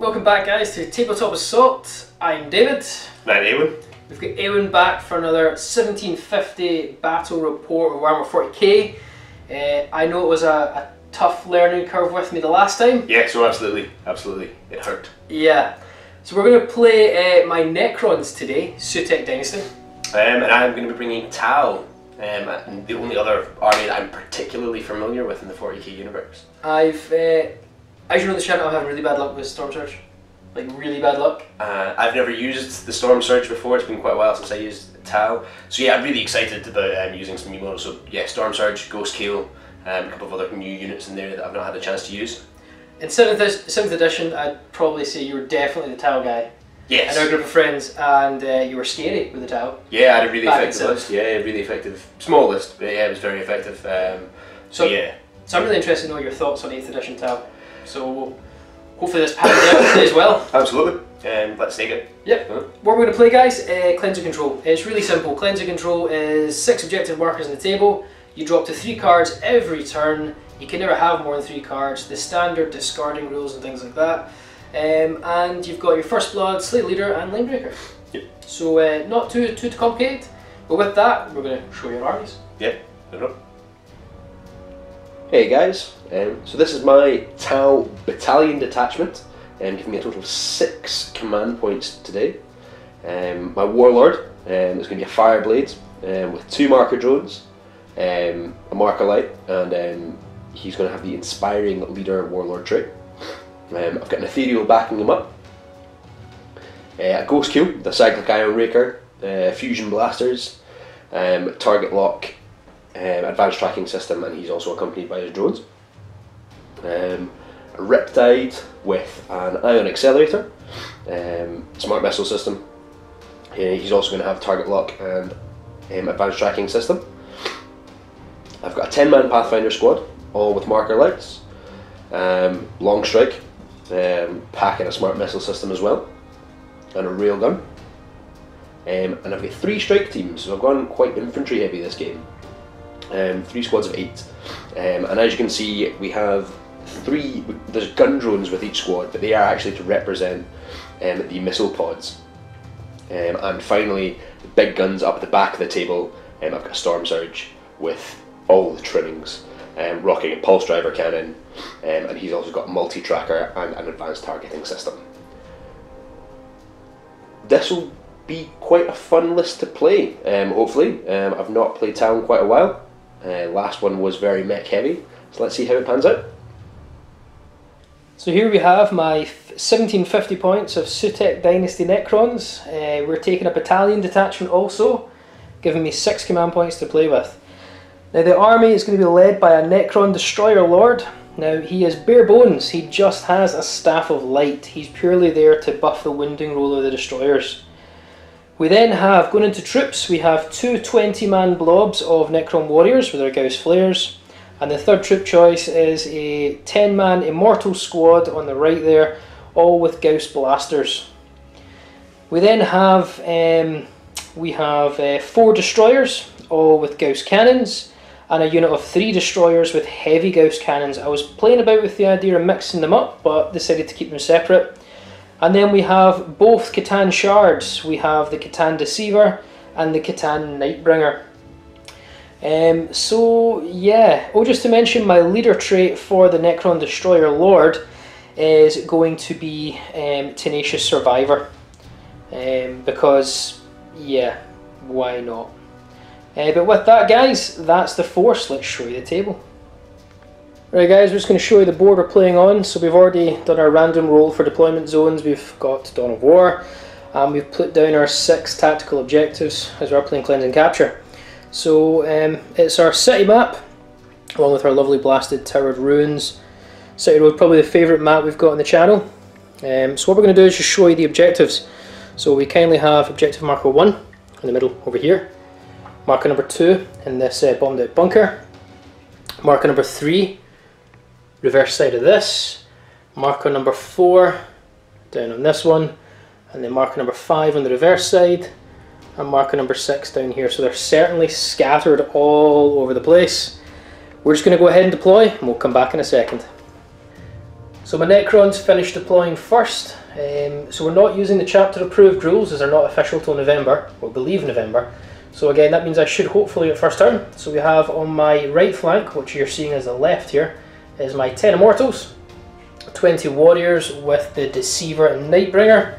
Welcome back, guys, to Tabletop Assault. I'm David. And I'm Eowyn. We've got Eowyn back for another 1750 battle report of Warhammer 40k. I know it was a tough learning curve with me the last time. Yeah, so absolutely, it hurt. Yeah. So we're going to play my Necrons today, Sutek Dynasty. And I'm going to be bringing Tal, the only other army that I'm particularly familiar with in the 40k universe. As you know, the channel, I'm having really bad luck with Storm Surge. Like, really bad luck. I've never used the Storm Surge before. It's been quite a while since I used Tal. So yeah, I'm really excited about using some new models. So yeah, Storm Surge, Ghost Keel, a couple of other new units in there that I've not had a chance to use. In 7th edition, I'd probably say you were definitely the Tal guy. Yes. In our group of friends, and you were scary with the Tal. Yeah, I had a really effective list. Yeah, really effective. Small list, but yeah, it was very effective. So yeah. So I'm really interested to know your thoughts on 8th edition Tal. So hopefully this pans out today as well. Absolutely. Let's take it. Yep. What we're going to play, guys, Cleanser Control. It's really simple. Cleanser Control is 6 objective markers on the table. You drop to 3 cards every turn. You can never have more than 3 cards. The standard discarding rules and things like that. And you've got your First Blood, Slate Leader and Linebreaker. Yep. So not too complicated. But with that, we're going to show your armies. Yep. No. Hey guys, so this is my Tal Battalion Detachment, giving me a total of 6 command points today. My Warlord is going to be a Fireblade with 2 marker drones, a marker light, and he's going to have the Inspiring Leader Warlord trait. I've got an Ethereal backing him up, a Ghost Keel, the Cyclic Iron Raker, Fusion Blasters, Target Lock, advanced tracking system, and he's also accompanied by his drones. A Riptide with an Ion Accelerator, smart missile system. He's also going to have target lock and advanced tracking system. I've got a 10-man Pathfinder squad, all with marker lights, long strike, pack and a smart missile system as well, and a railgun. And I've got 3 strike teams, so I've gone quite infantry heavy this game. 3 squads of 8, and as you can see, we have 3. There's gun drones with each squad, but they are actually to represent the missile pods. And finally, the big guns up at the back of the table. I've got a Storm Surge with all the trimmings, rocking a pulse driver cannon, and he's also got multi-tracker and an advanced targeting system. This will be quite a fun list to play, hopefully. I've not played Tal in quite a while. Last one was very mech heavy, so let's see how it pans out. So here we have my 1750 points of Sutek Dynasty Necrons. We're taking a battalion detachment also, giving me 6 command points to play with. Now the army is going to be led by a Necron Destroyer Lord. Now he is bare bones, he just has a Staff of Light. He's purely there to buff the wounding roll of the destroyers. We then have, going into troops, we have 2 20-man blobs of Necron Warriors with their Gauss Flares, and the third troop choice is a 10-man Immortal Squad on the right there, all with Gauss Blasters. We then have 4 Destroyers, all with Gauss Cannons, and a unit of 3 Destroyers with heavy Gauss Cannons. I was playing about with the idea of mixing them up, but decided to keep them separate. And then we have both Catan Shards. We have the Catan Deceiver and the Catan Nightbringer. So yeah, just to mention, my leader trait for the Necron Destroyer Lord is going to be Tenacious Survivor. Because, yeah, why not? But with that, guys, that's the force. Let's show you the table. Right guys, we're just going to show you the board we're playing on. So we've already done our random roll for deployment zones. We've got Dawn of War, and we've put down our 6 tactical objectives as we're playing Cleanse and Capture. So it's our city map, along with our lovely blasted towered ruins. City Road, probably the favourite map we've got on the channel. So what we're going to do is just show you the objectives. So we kindly have objective marker 1 in the middle over here, marker number 2 in this bombed out bunker, marker number 3 reverse side of this, marker number 4 down on this one, and then marker number 5 on the reverse side, and marker number 6 down here. So they're certainly scattered all over the place. We're just going to go ahead and deploy, and we'll come back in a second. So my Necrons finished deploying first, so we're not using the chapter approved rules as they're not official till November, or believe November. So again, that means I should hopefully at first turn. So we have on my right flank, which you're seeing as the left here, is my 10 Immortals, 20 Warriors with the Deceiver and Nightbringer.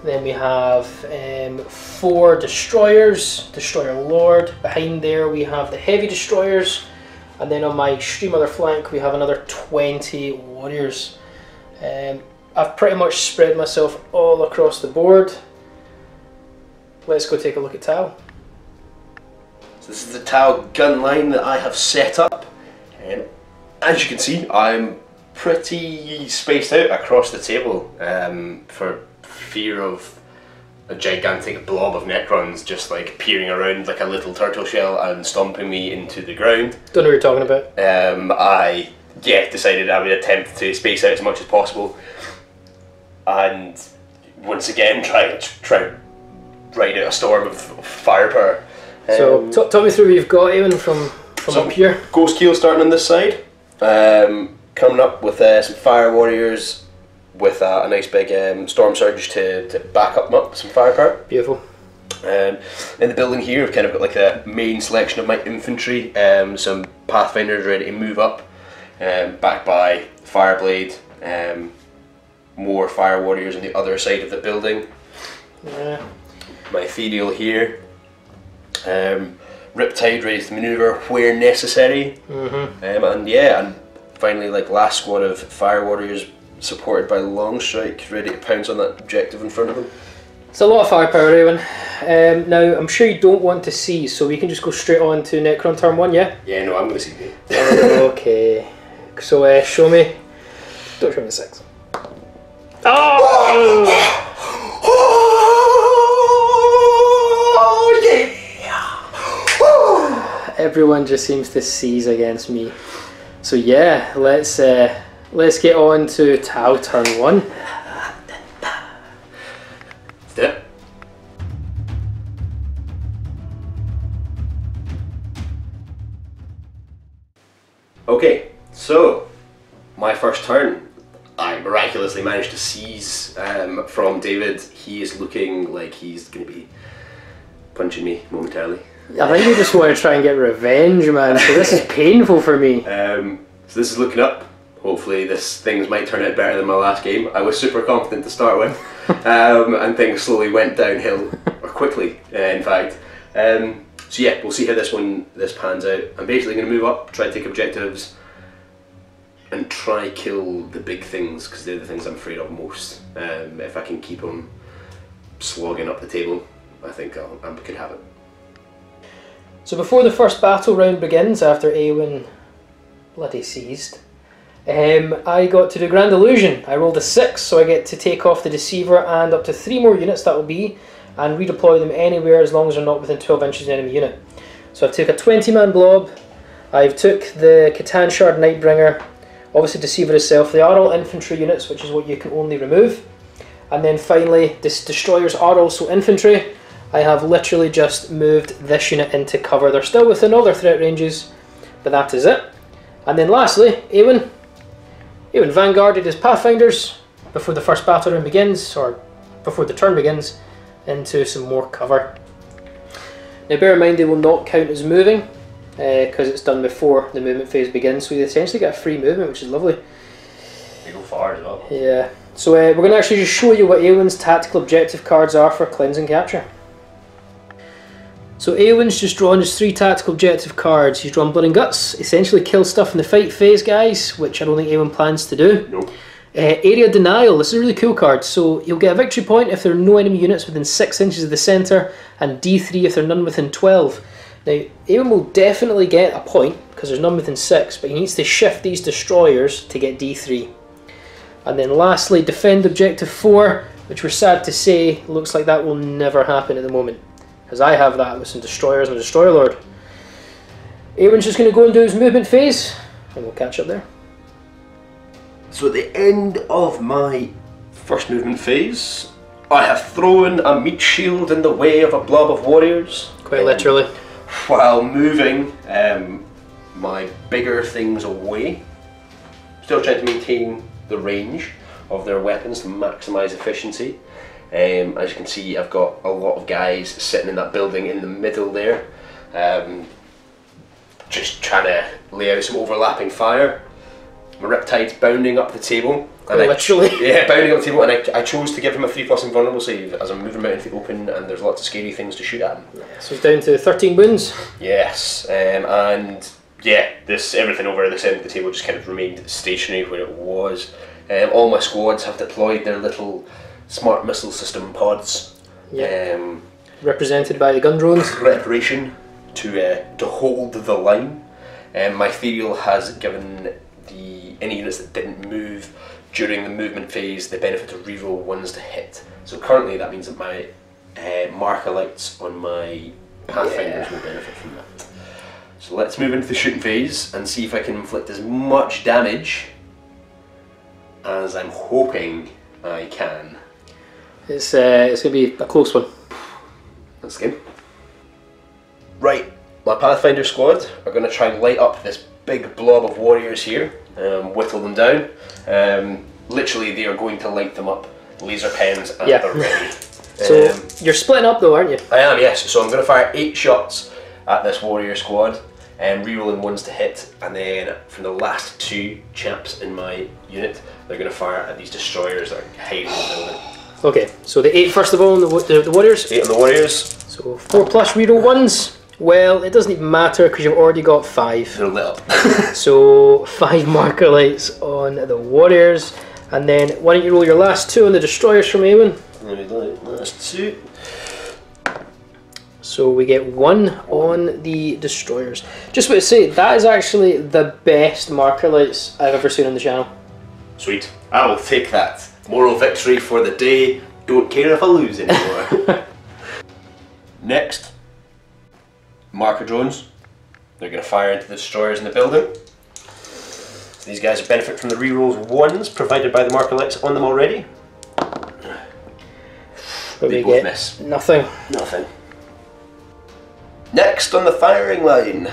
Then we have 4 Destroyers, Destroyer Lord. Behind there we have the Heavy Destroyers. And then on my extreme other flank we have another 20 Warriors. I've pretty much spread myself all across the board. Let's go take a look at Tau. So this is the Tau gun line that I have set up. As you can see, I'm pretty spaced out across the table for fear of a gigantic blob of Necrons just like peering around like a little turtle shell and stomping me into the ground. Don't know what you're talking about. I decided I would attempt to space out as much as possible, and once again try ride out a storm of firepower. So talk me through what you've got, Eoghainn, from up here. Ghost Keel starting on this side, coming up with some Fire Warriors with a nice big Storm Surge to back up with some firepower. Beautiful. In the building here, I've kind of got like a main selection of my infantry, some Pathfinders ready to move up, backed by Fireblade, more Fire Warriors on the other side of the building. Yeah. My Ethereal here, Riptide ready to manoeuvre where necessary, and finally like last squad of Fire Warriors supported by Longstrike ready to pounce on that objective in front of them. It's a lot of firepower, Eoghainn. Now I'm sure you don't want to see, so we can just go straight on to Necron turn 1, yeah? Yeah, no, I'm going to see. Okay, so show me. Don't show me the 6. Oh! Everyone just seems to seize against me. So yeah, let's get on to Tau turn 1. Let's do it. Okay, so my first turn, I miraculously managed to seize from David. He is looking like he's going to be punching me momentarily. I think you just want to try and get revenge, man, so this is painful for me. So this is looking up. Hopefully things might turn out better than my last game. I was super confident to start with, and things slowly went downhill, or quickly in fact. So yeah, we'll see how this pans out. I'm basically going to move up, try to take objectives, and try kill the big things, because they're the things I'm afraid of most. If I can keep them slogging up the table, I think I could have it. So before the first battle round begins, after Eoghainn bloody seized, I got to do Grand Illusion. I rolled a 6, so I get to take off the Deceiver and up to 3 more units, that will be, and redeploy them anywhere as long as they're not within 12 inches of the enemy unit. So I've took a 20-man blob, I've took the Catan Shard Nightbringer, obviously Deceiver itself. They are all infantry units, which is what you can only remove. And then finally, Destroyers are also infantry. I have literally just moved this unit into cover. They're still within all their threat ranges, but that is it. And then lastly, Eoghainn vanguarded his Pathfinders before the first battle round begins, or before the turn begins, into some more cover. Now bear in mind they will not count as moving, because it's done before the movement phase begins, so you essentially get a free movement, which is lovely. They go far as well. Yeah. So we're going to actually just show you what Eoghainn's tactical objective cards are for Cleanse and Capture. So Eowyn's just drawn his 3 tactical objective cards. He's drawn Blood and Guts, essentially kill stuff in the fight phase, guys, which I don't think Eowyn plans to do. Nope. Area Denial, this is a really cool card. So you'll get a victory point if there are no enemy units within 6 inches of the centre, and D3 if there are none within 12. Now, Eowyn will definitely get a point, because there's none within 6, but he needs to shift these destroyers to get D3. And then lastly, Defend Objective 4, which we're sad to say, looks like that will never happen at the moment. Because I have that with some destroyers and a destroyer lord. Eowyn's just going to go and do his movement phase, and we'll catch up there. So at the end of my first movement phase, I have thrown a meat shield in the way of a blob of warriors. Quite literally. While moving my bigger things away. Still trying to maintain the range of their weapons to maximise efficiency. As you can see, I've got a lot of guys sitting in that building in the middle there, just trying to lay out some overlapping fire. My Riptide's bounding up the table. And literally. bounding up the table, and I chose to give him a 3+ invulnerable save as I'm moving him out into the open, and there's lots of scary things to shoot at him. So he's down to 13 wounds. Yes, and yeah, everything over this end of the table just kind of remained stationary where it was. All my squads have deployed their little smart missile system pods. Yeah. Represented by the gun drones. Preparation to hold the line. My Ethereal has given any units that didn't move during the movement phase the benefit to reroll ones to hit. So currently that means that my marker lights on my Pathfinders will benefit from that. So let's move into the shooting phase and see if I can inflict as much damage as I'm hoping I can. It's going to be a close one. That's the game. Right, my Pathfinder squad are going to try and light up this big blob of warriors here, whittle them down. Literally, they are going to light them up. Laser pens and they're ready. So you're splitting up though, aren't you? I am, yes. So I'm going to fire 8 shots at this warrior squad, rerolling ones to hit, and then from the last 2 chaps in my unit, they're going to fire at these destroyers that are hiding in the building. Okay, so the 8 first of all on the warriors. 8 on the warriors. So 4+ reroll ones. Well, it doesn't even matter because you've already got 5. They're lit up. So 5 marker lights on the warriors, and then why don't you roll your last 2 on the destroyers from Eowyn? Last 2. So we get 1 on the destroyers. Just want to say, that is actually the best marker lights I've ever seen on the channel. Sweet. I will take that. Moral victory for the day. Don't care if I lose anymore. Next, marker drones. They're going to fire into the destroyers in the building. So these guys benefit from the rerolls 1s provided by the marker lights on them already. But They we both get miss. nothing. Nothing. Next on the firing line,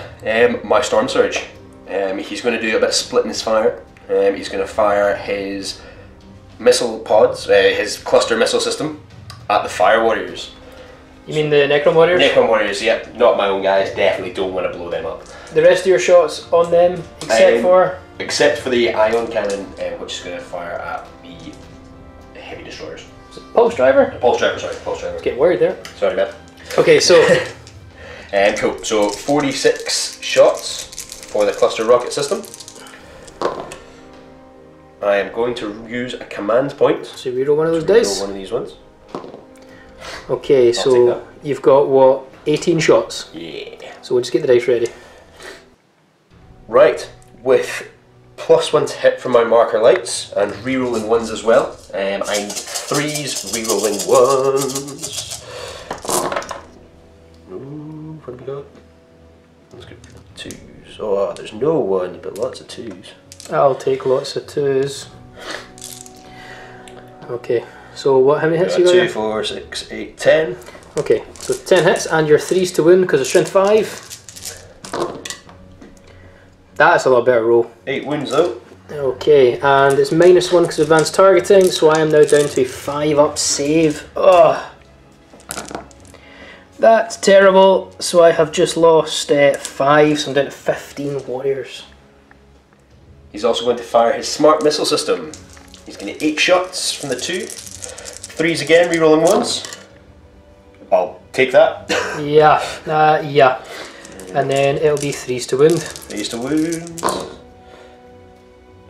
my Storm Surge. He's going to do a bit of splitting his fire. He's going to fire his missile pods, his cluster missile system, at the fire warriors. You mean the Necron warriors? Necron warriors, yep. Not my own guys. Definitely don't want to blow them up. The rest of your shots on them, except for the ion cannon, which is going to fire at the heavy destroyers. Pulse driver? Pulse driver, sorry. Pulse driver. Getting worried there. Sorry, man. Okay, so cool. So 46 shots for the cluster rocket system. I am going to use a command point. So reroll one of those dice. Reroll one of these ones. Okay, so you've got what, 18 shots? Yeah. So we'll just get the dice ready. Right, with +1 to hit from my marker lights and rerolling 1s as well. I need 3s, rerolling 1s. Ooh, what have we got? Let's go 2s. Oh, there's no 1, but lots of 2s. I'll take lots of 2s. Okay, so what? How many hits you got? 2, 4, 6, 8, 10. Okay, so 10 hits and your 3s to wound because of strength 5. That's a lot better roll. 8 wounds though. Okay, and it's -1 because of advanced targeting, so I am now down to 5 up save. Ugh. That's terrible. So I have just lost 5, so I'm down to 15 warriors. He's also going to fire his smart missile system. He's going to get 8 shots from the 2. 3s again, rerolling 1s. I'll take that. Yeah, yeah. And then it'll be 3s to wound. 3s to wound.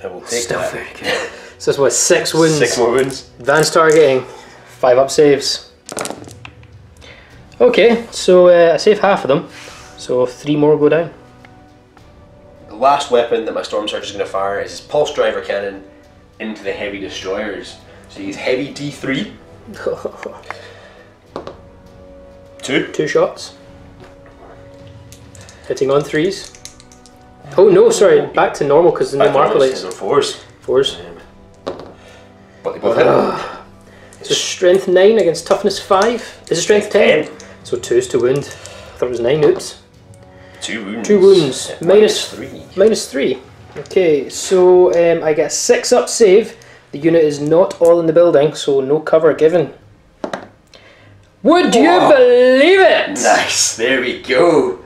I will take Still that. very good. So that's what, 6 wounds? 6 more wounds. Advanced targeting, 5 up saves. Okay, so I saved half of them, so 3 more go down. The last weapon that my Storm Surge is going to fire is his Pulse Driver Cannon into the heavy destroyers. So he's heavy D3. 2 shots. Hitting on 3s. Oh no, sorry, back to normal because there's no marker lights. 4s. 4s. But they both hit. So strength 9 against toughness 5. Is it strength 10? So 2s to wound. I thought it was 9, oops. 2 wounds. 2 wounds. -3. -3. Okay, so I get a 6 up save. The unit is not all in the building, so no cover given. Would you believe it? Nice, there we go.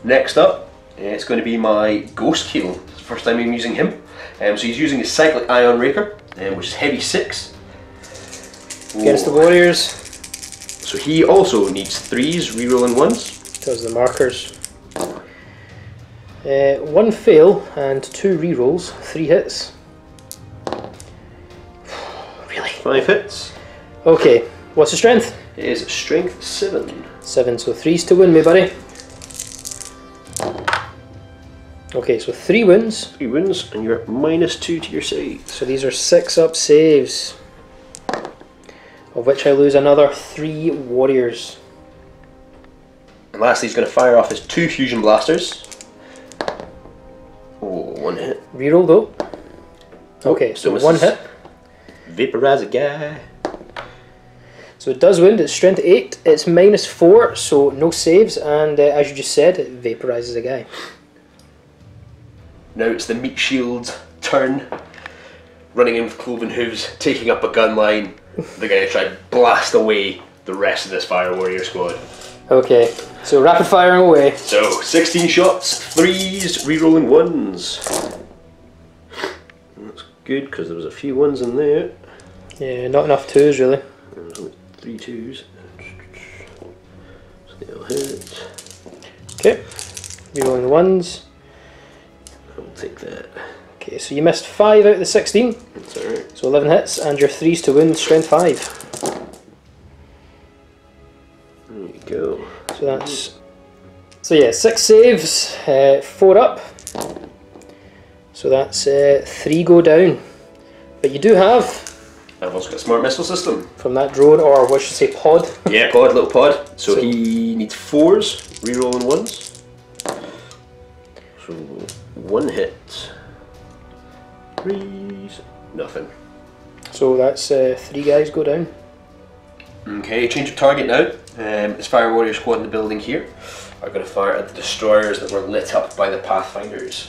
Next up, it's going to be my Ghost Keel. It's the first time I'm using him. So he's using his Cyclic Ion Raker, which is heavy 6. Against the warriors. So he also needs 3s, rerolling 1s. Does the markers. 1 fail and 2 rerolls, 3 hits. Really? 5 hits. Okay, what's the strength? It is strength 7. 7, so 3s to win me, buddy. Okay, so 3 wins. 3 wins, and you're at -2 to your save. So these are 6 up saves, of which I lose another 3 warriors. And lastly, he's going to fire off his 2 fusion blasters. Oh, 1 hit. Reroll though. Okay, so 1 hit. Vaporize a guy. So it does wound, it's strength 8, it's -4, so no saves, and as you just said, it vaporizes a guy. Now it's the Meat Shield's turn. Running in with cloven hooves, taking up a gun line. They're going to try and blast away the rest of this Fire Warrior squad. Okay, so rapid firing away. So, 16 shots, 3s, rerolling 1s. That's good, because there was a few 1s in there. Yeah, not enough 2s really. There's only 3 2s. So they'll hit. Okay, rerolling the 1s. I'll take that. Okay, so you missed 5 out of the 16. That's alright. So 11 hits, and your 3s to win, strength 5. There you go. So that's... So yeah, 6 saves, 4 up. So that's 3 go down. But you do have... I've also got a smart missile system. From that drone, or what should I say, pod. Yeah, pod, little pod. So he needs 4s, rerolling 1s. So 1 hit. 3s, nothing. So that's 3 guys go down. Okay, change of target now. This Fire Warrior squad in the building here are going to fire at the destroyers that were lit up by the Pathfinders.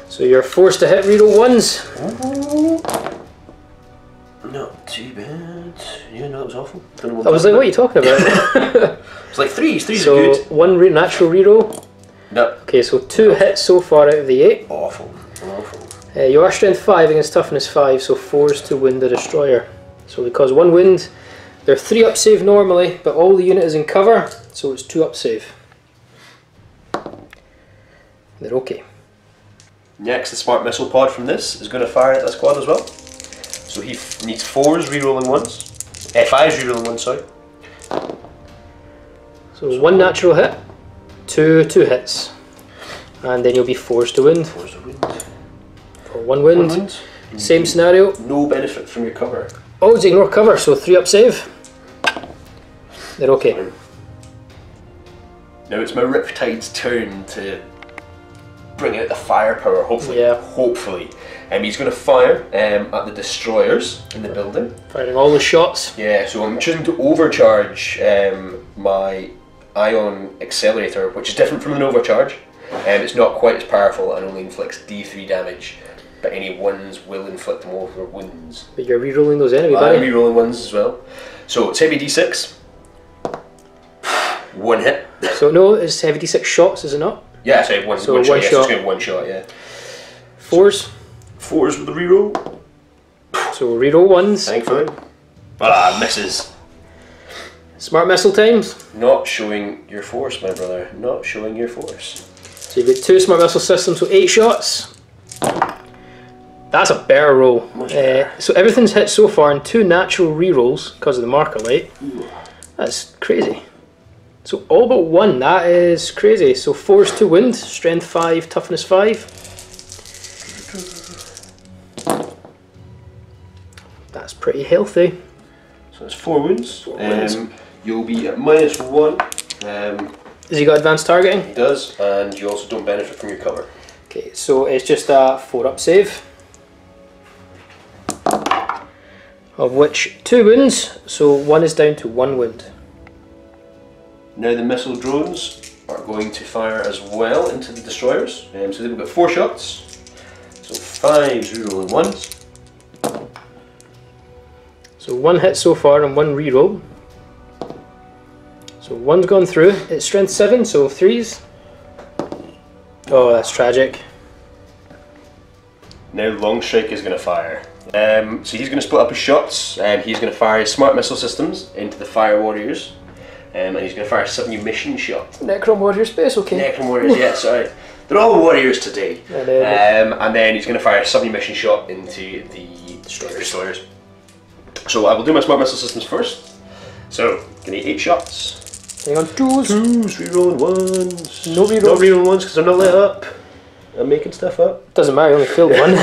So you're forced to hit reroll 1s. Not too bad. Yeah, no, that was awful. I was like, what are you talking about? It's like 3s, 3s so are good. 1 natural reroll. No. Okay, so 2 hits so far out of the 8. Awful, awful. You are strength 5 against toughness 5, so 4s to win the destroyer. So because 1 wind, they're 3 up save normally, but all the unit is in cover, so it's 2 up save. They're okay. Next, the smart missile pod from this is going to fire at the squad as well. So he needs 4s, rerolling 1s. 5s, rerolling 1s, sorry. So 1 natural hit, 2 hits, and then you'll be forced to wind. Force to wind. For 1 wind. 1 wind. Same scenario. No benefit from your cover. Always ignore cover, so 3 up save. They're okay. Now it's my Riptide's turn to bring out the firepower, hopefully. Yeah. Hopefully. He's going to fire at the destroyers in the building. Firing all the shots. Yeah, so I'm choosing to overcharge my Ion Accelerator, which is different from an overcharge. It's not quite as powerful and only inflicts D3 damage, but any 1s will inflict more wounds. But you're rerolling those anyway, I'm buddy. rerolling 1s as well. So it's heavy D6. 1 hit. So no, it's heavy D6 shots, is it not? Yeah, so one shot. Yeah, so it's going to 1 shot, yeah. 4s. 4s with the reroll. So reroll 1s. Thankfully. Ah, misses. Smart missile times. Not showing your force, my brother. Not showing your force. So you've got 2 smart missile systems, so 8 shots. That's a better roll. Much better. So everything's hit so far and 2 natural rerolls because of the marker light. That's crazy. So all but 1, that is crazy. So 4s to wind, strength 5, toughness 5. That's pretty healthy. So it's 4 wounds. You'll be at -1. Has he got advanced targeting? He does, and you also don't benefit from your cover. Okay, so it's just a 4 up save. Of which 2 wounds, so 1 is down to 1 wound. Now the missile drones are going to fire as well into the destroyers. So they've got 4 shots. So 5s, rerolling 1s. So 1 hit so far and 1 reroll. So 1's gone through. It's strength 7, so 3s. Oh, that's tragic. Now Longstrike is going to fire. So he's going to split up his shots, and he's going to fire his smart missile systems into the fire warriors, and he's going to fire a submission shot. Necron warrior space, okay. Necron warriors, yeah, sorry. They're all warriors today. And then he's going to fire a submission shot into the destroyers. So I will do my smart missile systems first. So, give me 8 shots. Hang on, 2s. 2s, rerolling 1s. No rerolls. Not rerolling 1s because they're not lit up. I'm making stuff up. Doesn't matter, I only failed 1.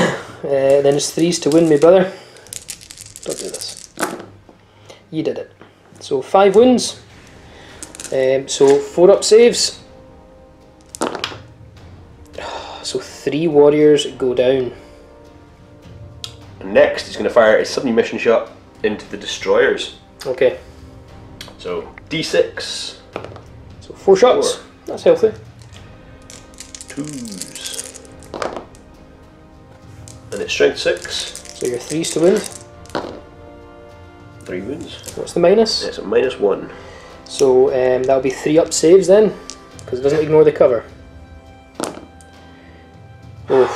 Then it's 3s to win me, brother. Don't do this. You did it. So 5 wins. So 4 up saves. So 3 warriors go down. And next, he's going to fire a submission shot into the destroyers. Okay. So D6. So 4 shots. 4. That's healthy. 2s. And it's strength 6. So you're 3s to win. 3 wins. What's the minus? It's a -1. So that'll be 3 up saves then, because it doesn't ignore the cover. Oh.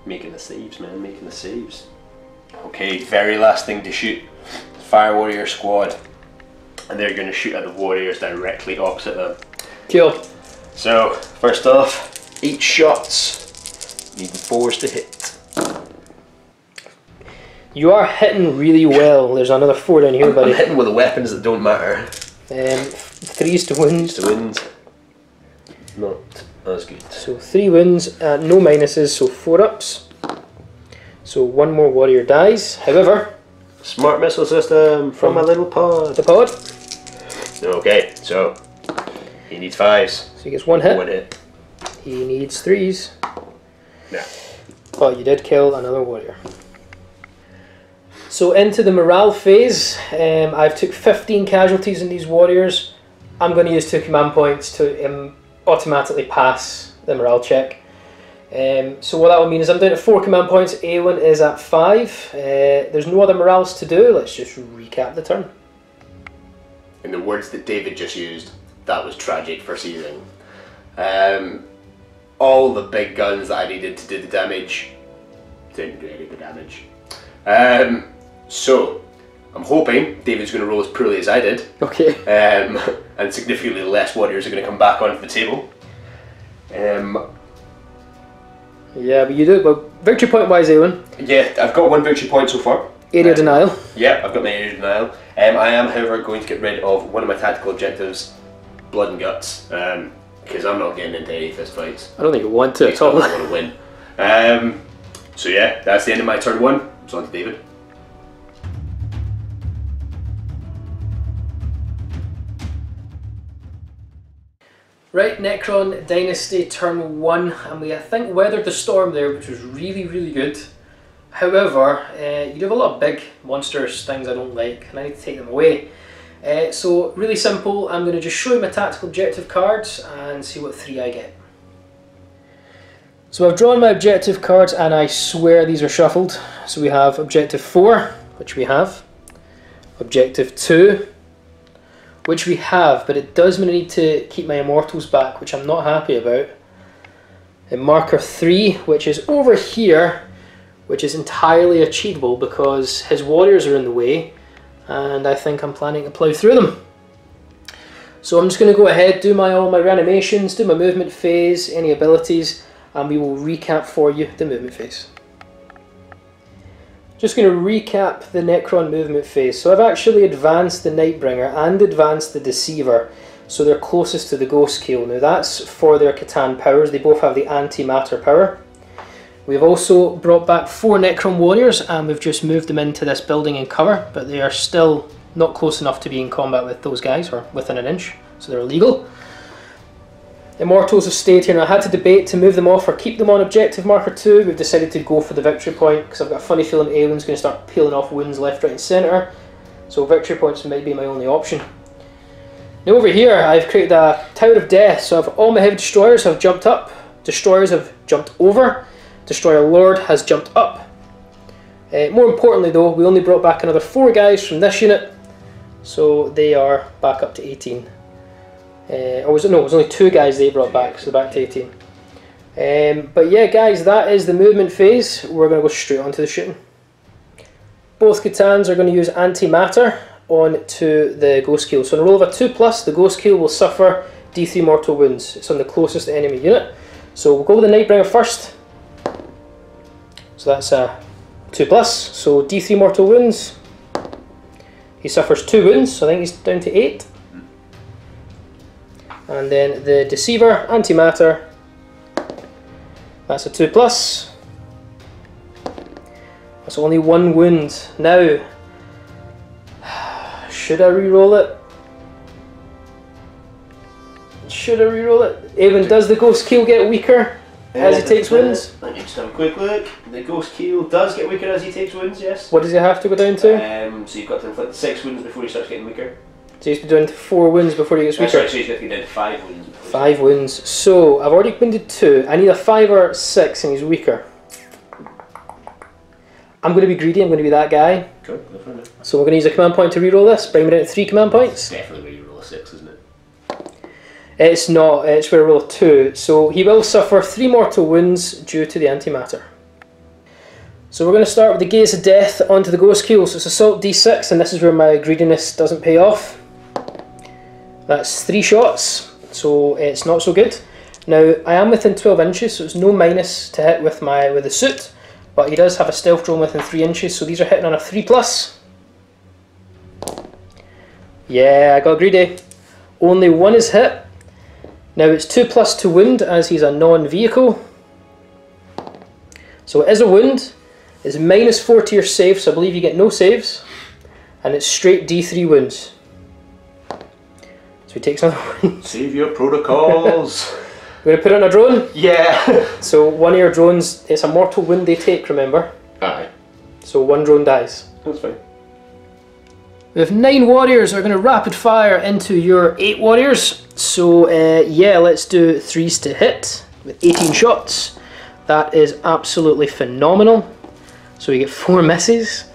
Making the saves, man, making the saves. Okay, very last thing to shoot. Fire warrior squad. And they're going to shoot at the warriors directly opposite them. Kill. So, first off, 8 shots. Need 4s to hit. You are hitting really well. There's another 4 down here, buddy. I'm hitting with the weapons that don't matter. 3s to wins. 3s to wins. Not as good. So 3 wins, no minuses, so 4 ups. So 1 more warrior dies. However, smart missile system from my little pod. The pod. Okay, so he needs 5s. So he gets 1 hit. 1 hit. He needs 3s. No. But you did kill another warrior. So into the morale phase, I've took 15 casualties in these warriors. I'm going to use 2 command points to automatically pass the morale check. So what that will mean is I'm down to 4 command points. Eoghainn is at 5. There's no other morales to do. Let's just recap the turn. In the words that David just used, that was tragic for seizing. All the big guns that I needed to do the damage didn't do any of the damage. So I'm hoping David's going to roll as poorly as I did. Okay. And significantly less warriors are going to come back onto the table. Yeah, but you do it. Well, victory point wise, Eoghainn. Yeah, I've got 1 victory point so far. Area denial. Yeah, I've got my area denial. I am, however, going to get rid of one of my tactical objectives, blood and guts, because I'm not getting into any fist fights. I don't think you want to at all. I want to win. So yeah, that's the end of my turn 1. It's on to David. Right, Necron Dynasty turn 1, and we I think weathered the storm there, which was really, really good. However, you do have a lot of big monsters, things I don't like, and I need to take them away. So really simple, I'm going to just show you my tactical objective cards and see what 3 I get. So I've drawn my objective cards and I swear these are shuffled. So we have objective 4, which we have. Objective 2, which we have, but it does mean I need to keep my immortals back, which I'm not happy about. And marker 3, which is over here, which is entirely achievable because his warriors are in the way, and I think I'm planning to plough through them. So I'm just going to go ahead, do all my reanimations, do my movement phase, any abilities, and we will recap for you the movement phase. Just going to recap the Necron movement phase. So I've actually advanced the Nightbringer and advanced the Deceiver, so they're closest to the Ghost Kill. Now that's for their Catan powers, they both have the antimatter power. We've also brought back 4 Necron warriors and we've just moved them into this building and cover, but they are still not close enough to be in combat with those guys, or within an inch, so they're illegal. Immortals have stayed here, and I had to debate to move them off or keep them on objective marker 2. We've decided to go for the victory point because I've got a funny feeling Eoghainn's going to start peeling off wounds left, right and centre, so victory points might be my only option. Now over here I've created a Tower of Death, so all my heavy destroyers have jumped up, destroyers have jumped over, Destroyer Lord has jumped up. More importantly though, we only brought back another 4 guys from this unit, so they are back up to 18. It was only 2 guys they brought back, so back to 18. But yeah guys, that is the movement phase. We're going to go straight on to the shooting. Both C'tans are going to use antimatter onto the Ghost Kill. So on a roll of a 2+, the Ghost Kill will suffer D3 mortal wounds. It's on the closest enemy unit. So we'll go with the Nightbringer first. So that's a 2+, so D3 mortal wounds. He suffers 2 wounds, so I think he's down to 8. And then the Deceiver, Antimatter, that's a 2+. That's only 1 wound. Now, should I re-roll it? Should I re-roll it? Evan, does the Ghost Kill get weaker as he takes wounds? Let me just have a quick look. The Ghost Kill does get weaker as he takes wounds, yes. What does he have to go down to? So you've got to inflict 6 wounds before he starts getting weaker. So he's down to 4 wounds before he gets weaker? Sorry, so he's got to get down to 5 wounds. 5 wounds. So, I've already wounded 2. I need a 5 or 6 and he's weaker. I'm going to be greedy, I'm going to be that guy. Cool, go for it. So we're going to use a command point to reroll this, bring me down to 3 command points. Definitely where you roll a 6, isn't it? It's not, it's where I roll 2. So he will suffer 3 mortal wounds due to the antimatter. So we're going to start with the Gaze of Death onto the Ghost Kill. So it's Assault D6, and this is where my greediness doesn't pay off. That's 3 shots, so it's not so good. Now I am within 12 inches, so it's no minus to hit with the suit, but he does have a stealth drone within 3 inches, so these are hitting on a 3+. Yeah, I got greedy. Only 1 is hit. Now it's 2+ to wound as he's a non-vehicle. So it is a wound. It's -4 to your save, so I believe you get no saves. And it's straight D3 wounds. So he takes another wound. Save your protocols. We're going to put it on a drone? Yeah. So one of your drones, it's a mortal wound they take, remember? Aye. So 1 drone dies. That's fine. We have 9 warriors are going to rapid fire into your 8 warriors. So yeah, let's do 3s to hit with 18 shots. That is absolutely phenomenal. So we get 4 misses.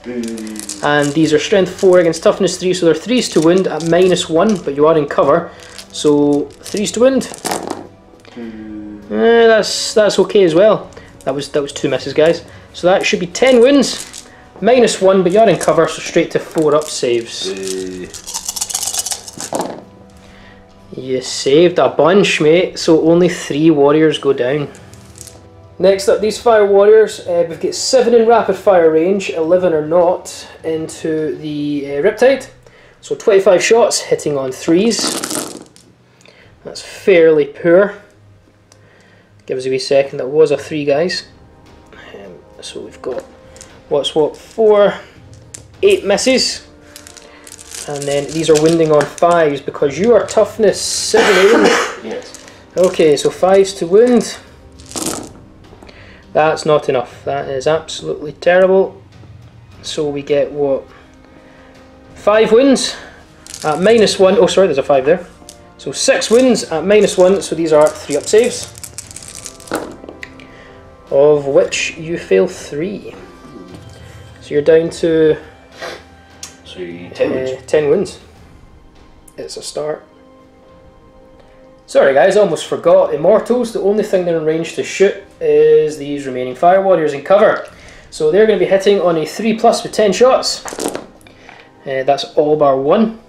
And these are strength 4 against toughness 3, so they're 3s to wound at -1, but you are in cover. So 3s to wound. That's okay as well. That was 2 misses, guys. So that should be 10 wounds. -1, but you're in cover, so straight to 4 up saves. You saved a bunch, mate. So only 3 warriors go down. Next up, these fire warriors, we've got 7 in rapid fire range, 11 or not into the Riptide. So 25 shots hitting on 3s. That's fairly poor. Give us a wee second, that was a 3, guys. So we've got, 4, 8 misses. And then these are wounding on 5s because you are toughness 7, Aiden. Yes. Okay, so 5s to wound. That's not enough. That is absolutely terrible. So we get what? 5 wounds at -1. Oh, sorry, there's a 5 there. So 6 wounds at -1. So these are 3 up saves, of which you fail 3. So you're down to 10 wounds. 10 wounds. It's a start. Sorry guys, I almost forgot. Immortals, the only thing they're in range to shoot is these remaining fire warriors in cover. So they're going to be hitting on a 3+ with 10 shots. That's all bar 1.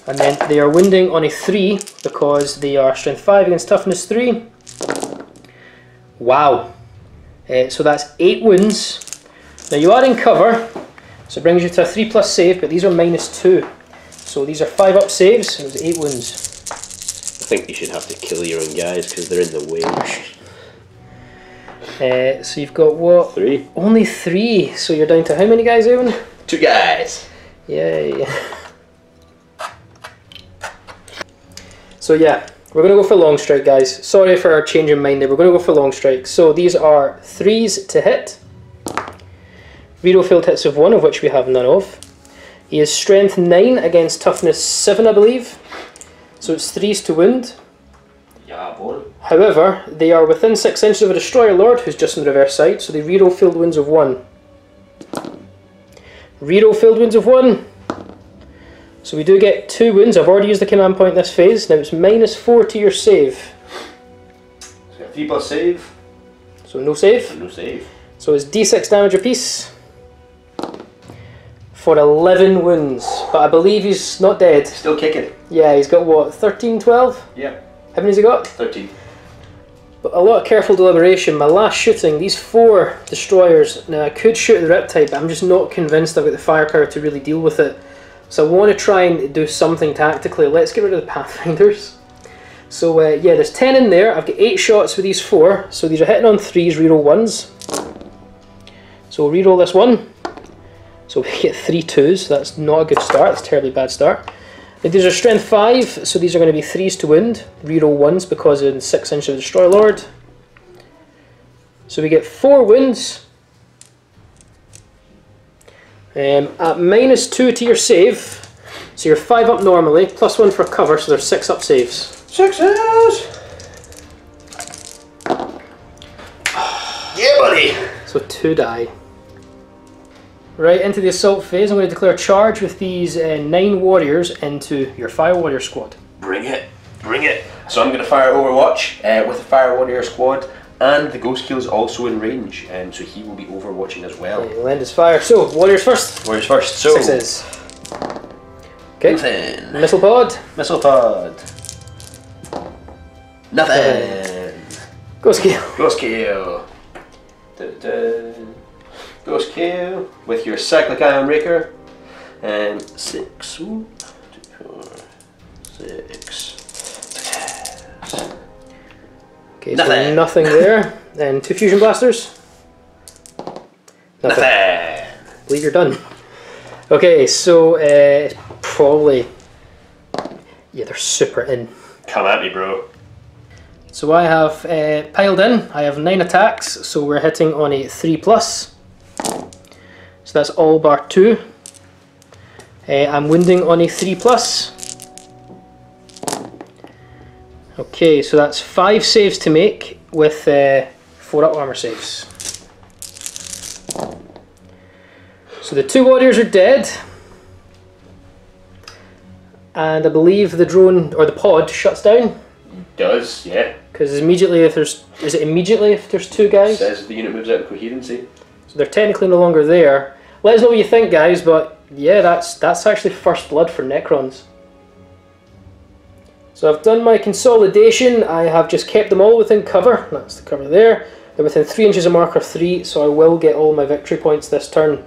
And then they are wounding on a 3 because they are strength 5 against toughness 3. Wow. So that's 8 wounds. Now you are in cover, so it brings you to a 3+ save, but these are -2. So these are 5 up saves, and it was 8 wounds. I think you should have to kill your own guys because they're in the way. So you've got what? 3. Only 3. So you're down to how many guys, Ewan? 2 guys. Yay. So yeah, we're going to go for long strike, guys. Sorry for our change of mind there. We're going to go for long strike. So these are 3s to hit. Reroll failed hits of 1, of which we have none of. He is strength 9 against toughness 7, I believe. So it's 3s to wound. Yeah, boy. However, they are within 6 inches of a Destroyer Lord, who's just on the reverse side, so they reroll failed wounds of 1. Reroll failed wounds of 1. So we do get 2 wounds. I've already used the command point this phase. Now it's -4 to your save. So 3 plus save. So no save. No save. So it's d6 damage apiece. For 11 wounds. But I believe he's not dead. Still kicking. Yeah, he's got what, 13, 12? Yeah. How many has he got? 13. But a lot of careful deliberation. My last shooting, these 4 destroyers, now I could shoot the Riptide, but I'm just not convinced I've got the firepower to really deal with it. So I want to try and do something tactically. Let's get rid of the Pathfinders. So yeah, there's 10 in there. I've got 8 shots with these 4. So these are hitting on 3s, reroll 1s. So we'll reroll this one. So we get 3 2s. That's not a good start. That's a terribly bad start. These are strength 5, so these are going to be 3s to wound. Reroll 1s because in 6 inches of the Destroyer Lord. So we get 4 wounds. At -2 to your save. So you're 5 up normally, +1 for cover, so there's 6 up saves. 6s! Yeah, buddy! So 2 die. Right, into the assault phase, I'm going to declare a charge with these 9 warriors into your Fire Warrior squad. Bring it. Bring it. So I'm going to fire Overwatch with the Fire Warrior squad, and the Ghost Kill is also in range, so he will be overwatching as well. Okay, lend his fire. So, warriors first. Warriors first. So 6s. Okay. Nothing. Missile pod. Missile pod. Nothing. Ghost Kill. Ghost Kill. Ghost Kill with your Cyclic Ion Raker. 6. 2, 4, 6. Okay, Nothing. so nothing there. Then 2 fusion blasters. Nothing. I believe you're done. Okay, so it's probably, yeah, they're super in. Come at me, bro. So I have piled in. I have 9 attacks, so we're hitting on a 3+. So that's all bar 2. I'm wounding on a 3+. Okay, so that's 5 saves to make with 4 up armor saves. So the 2 warriors are dead. And I believe the drone, or the pod, shuts down. Does, yeah. Because immediately if there's, is it immediately if there's 2 guys? Says the unit moves out of coherency. So they're technically no longer there. Let us know what you think, guys, but yeah, that's actually first blood for Necrons. So I've done my consolidation. I have just kept them all within cover. That's the cover there. They're within 3 inches of marker 3, so I will get all my victory points this turn.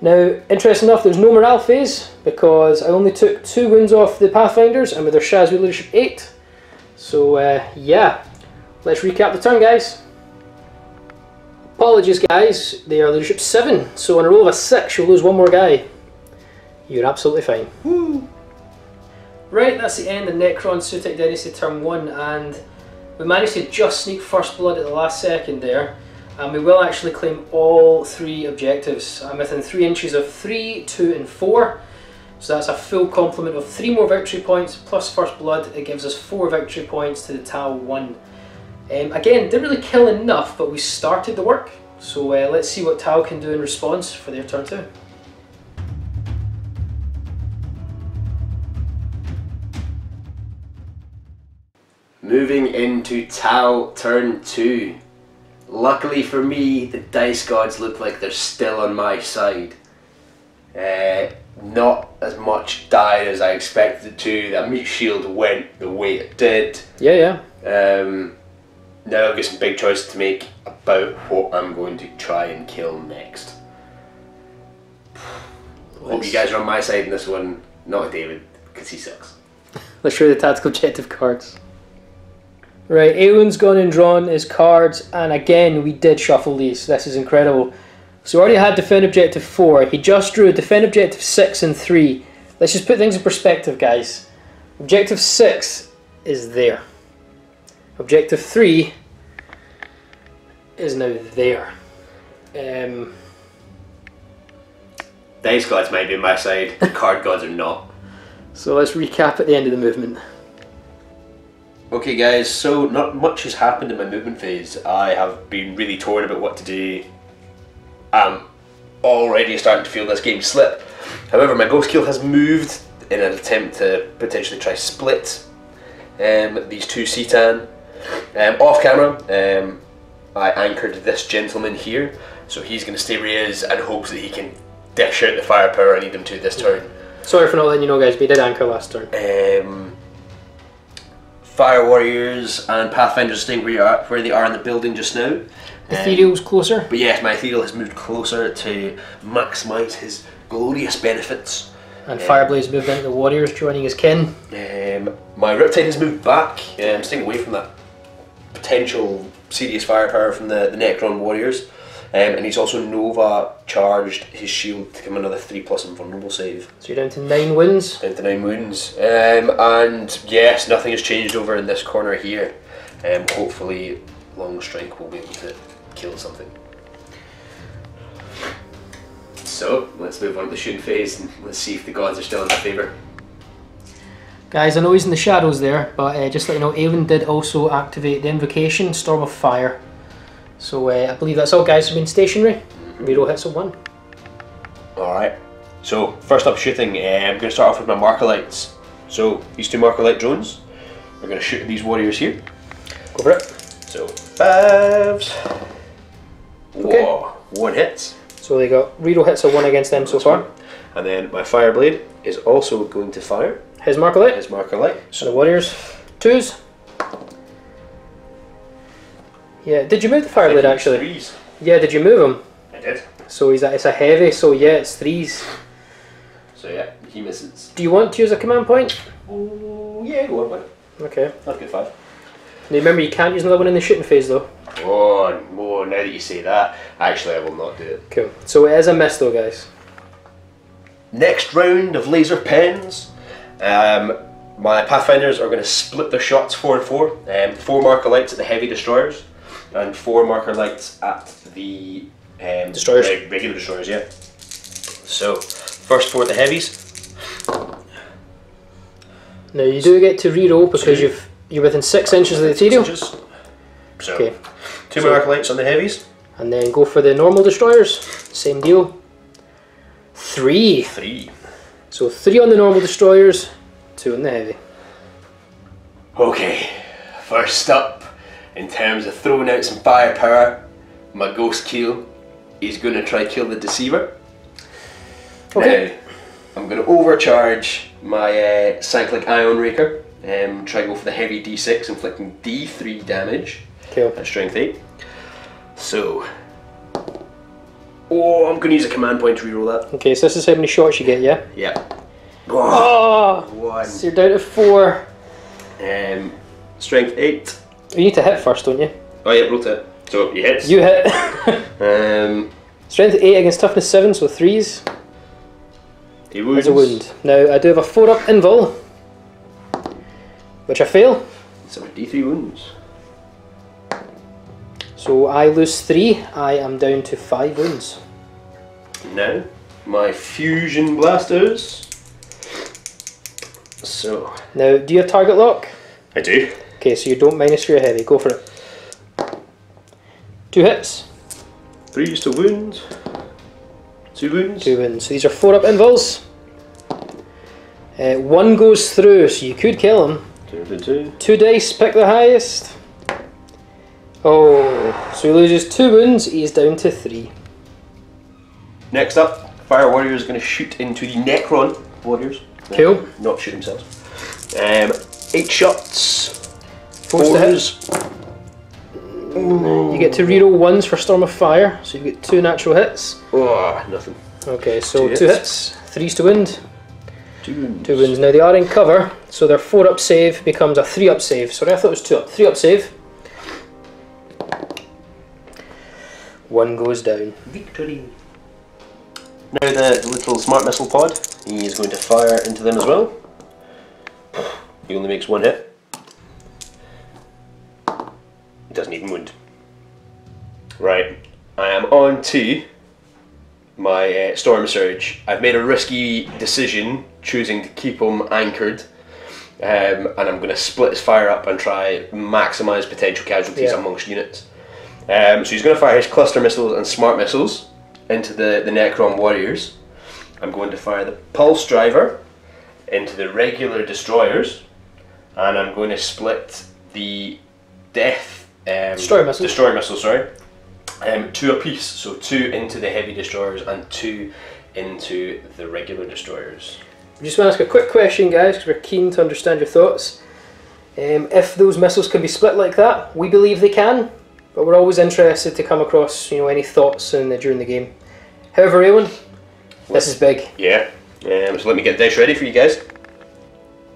Now, interesting enough, there's no morale phase because I only took 2 wounds off the Pathfinders and with their Shaz leadership 8. So yeah, let's recap the turn, guys. Apologies, guys, they are leadership 7, so on a roll of a 6 you'll lose 1 more guy. You're absolutely fine. Woo. Right, that's the end of Necron Sutek Dynasty turn 1, and we managed to just sneak first blood at the last second there, and we will actually claim all 3 objectives. I'm within 3 inches of 3, 2 and 4, so that's a full complement of 3 more victory points plus first blood. It gives us 4 victory points to the Tau 1. Again, didn't really kill enough, but we started the work, so let's see what Tau can do in response for their turn 2. Moving into Tau turn 2. Luckily for me, the dice gods look like they're still on my side. Not as much died as I expected it to. That meat shield went the way it did. Yeah. Now I've got some big choices to make about what I'm going to try and kill next. Hope you guys are on my side in this one, not David, because he sucks. Let's show you the tactical objective cards. Right, Eowyn's gone and drawn his cards, and again we did shuffle these. This is incredible. So we already had defend objective 4. He just drew defend objective 6 and 3. Let's just put things in perspective, guys. Objective 6 is there. Objective 3 is now there. Dice gods might be on my side, the card gods are not. So let's recap at the end of the movement. Okay guys, so not much has happened in my movement phase. I have been really torn about what to do. I'm already starting to feel this game slip. However, my ghost kill has moved in an attempt to potentially try split these two Citan. Off camera, I anchored this gentleman here, so he's going to stay where he is and hopes that he can dish out the firepower I need him to this turn. Sorry for not letting you know, guys, we did anchor last turn. Fire warriors and pathfinders staying where they are in the building just now. Ethereal's closer. But yes, my ethereal has moved closer to maximise his glorious benefits. And Fireblade's moved into the warriors, joining his kin. My Riptide has moved back, staying away from that potential serious firepower from the Necron warriors. And he's also Nova charged his shield to give him another 3+ invulnerable save. So you're down to 9 wounds. Down to 9 wounds. And yes, nothing has changed over in this corner here. Hopefully Longstrike will be able to kill something. So, let's move on to the shooting phase and let's see if the gods are still in my favour. Guys, I know he's in the shadows there, but just let you know, Eowyn did also activate the invocation, Storm of Fire. So I believe that's all, guys. Have been stationary. Reroll hits of 1. Alright, so first up shooting, I'm going to start off with my marker lights. So these 2 marker light drones are going to shoot at these warriors here. Go for it. So 5s. Okay. Whoa, 1 hits. So they got reroll hits of 1 against them so far. And then my Fireblade is also going to fire. His marker light. His marker light. So the warriors, 2s. Yeah, did you move the Fireblade actually? 3s. Yeah, did you move him? I did. So it's a heavy, so yeah, it's 3s. So yeah, he misses. Do you want to use a command point? Oh, yeah, go on, man. Okay. That's good 5. Now remember, you can't use another one in the shooting phase though. Oh, now that you say that, actually I will not do it. Cool. So it is a miss though, guys. Next round of laser pens. My Pathfinders are going to split their shots 4 and 4. 4 marker lights at the heavy destroyers, and 4 marker lights at the destroyers. Regular destroyers, yeah. So, first 4 at the heavies. Now you do get to reroll because you're within 6 inches of the ethereal. So, okay. 2 marker lights on the heavies. And then go for the normal destroyers. Same deal. 3. 3. So 3 on the normal destroyers, 2 on the heavy. Okay, first up, in terms of throwing out some firepower, my ghost kill is going to try kill the deceiver. Okay. Now, I'm going to overcharge my Cyclic Ion Raker and try go for the heavy D6, inflicting D3 damage Cool. at strength 8. So, oh, I'm going to use a command point to reroll that. Okay, so this is how many shots you get, yeah? Yeah. Oh! 1. So you're down to 4. Strength 8. You need to hit first, don't you? Oh yeah, roll it. So you hit. You hit. Strength 8 against toughness 7, so 3s. He wounds. As a wound. Now I do have a 4 up invul, which I fail. So D3 wounds. So I lose 3, I am down to 5 wounds. Now, my fusion blasters. So. Now, do you have target lock? I do. Okay, so you don't minus for your heavy, go for it. 2 hits. 3s to wound. 2 wounds. 2 wounds. So these are 4 up invuls. 1 goes through, so you could kill him. 2. 2 dice, pick the highest. Oh, so he loses 2 wounds, he's down to 3. Next up, Fire Warrior is going to shoot into the Necron Warriors. Cool. Not shoot themselves. 8 shots. Forced to hit. You get to reroll 1s for Storm of Fire, so you get 2 natural hits. Oh, nothing. Okay, so 2 2 hits, 3s to wound. 2 wounds. 2 wounds. Now they are in cover, so their 4 up save becomes a 3 up save. Sorry, I thought it was 2 up. 3 up save. 1 goes down. Victory. Now the little smart missile pod, he is going to fire into them as well. He only makes 1 hit. He doesn't even wound. Right, I am on to my Storm Surge. I've made a risky decision choosing to keep him anchored and I'm going to split his fire up and try maximise potential casualties amongst units. So he's going to fire his cluster missiles and smart missiles into the Necron warriors. I'm going to fire the pulse driver into the regular destroyers, and I'm going to split the death destroyer missiles, sorry, 2 apiece. So 2 into the heavy destroyers and 2 into the regular destroyers. I just want to ask a quick question, guys, because we're keen to understand your thoughts. If those missiles can be split like that, we believe they can, but we're always interested to come across, any thoughts during the game. However, Eowyn, this is big. Yeah. So let me get dice ready for you guys.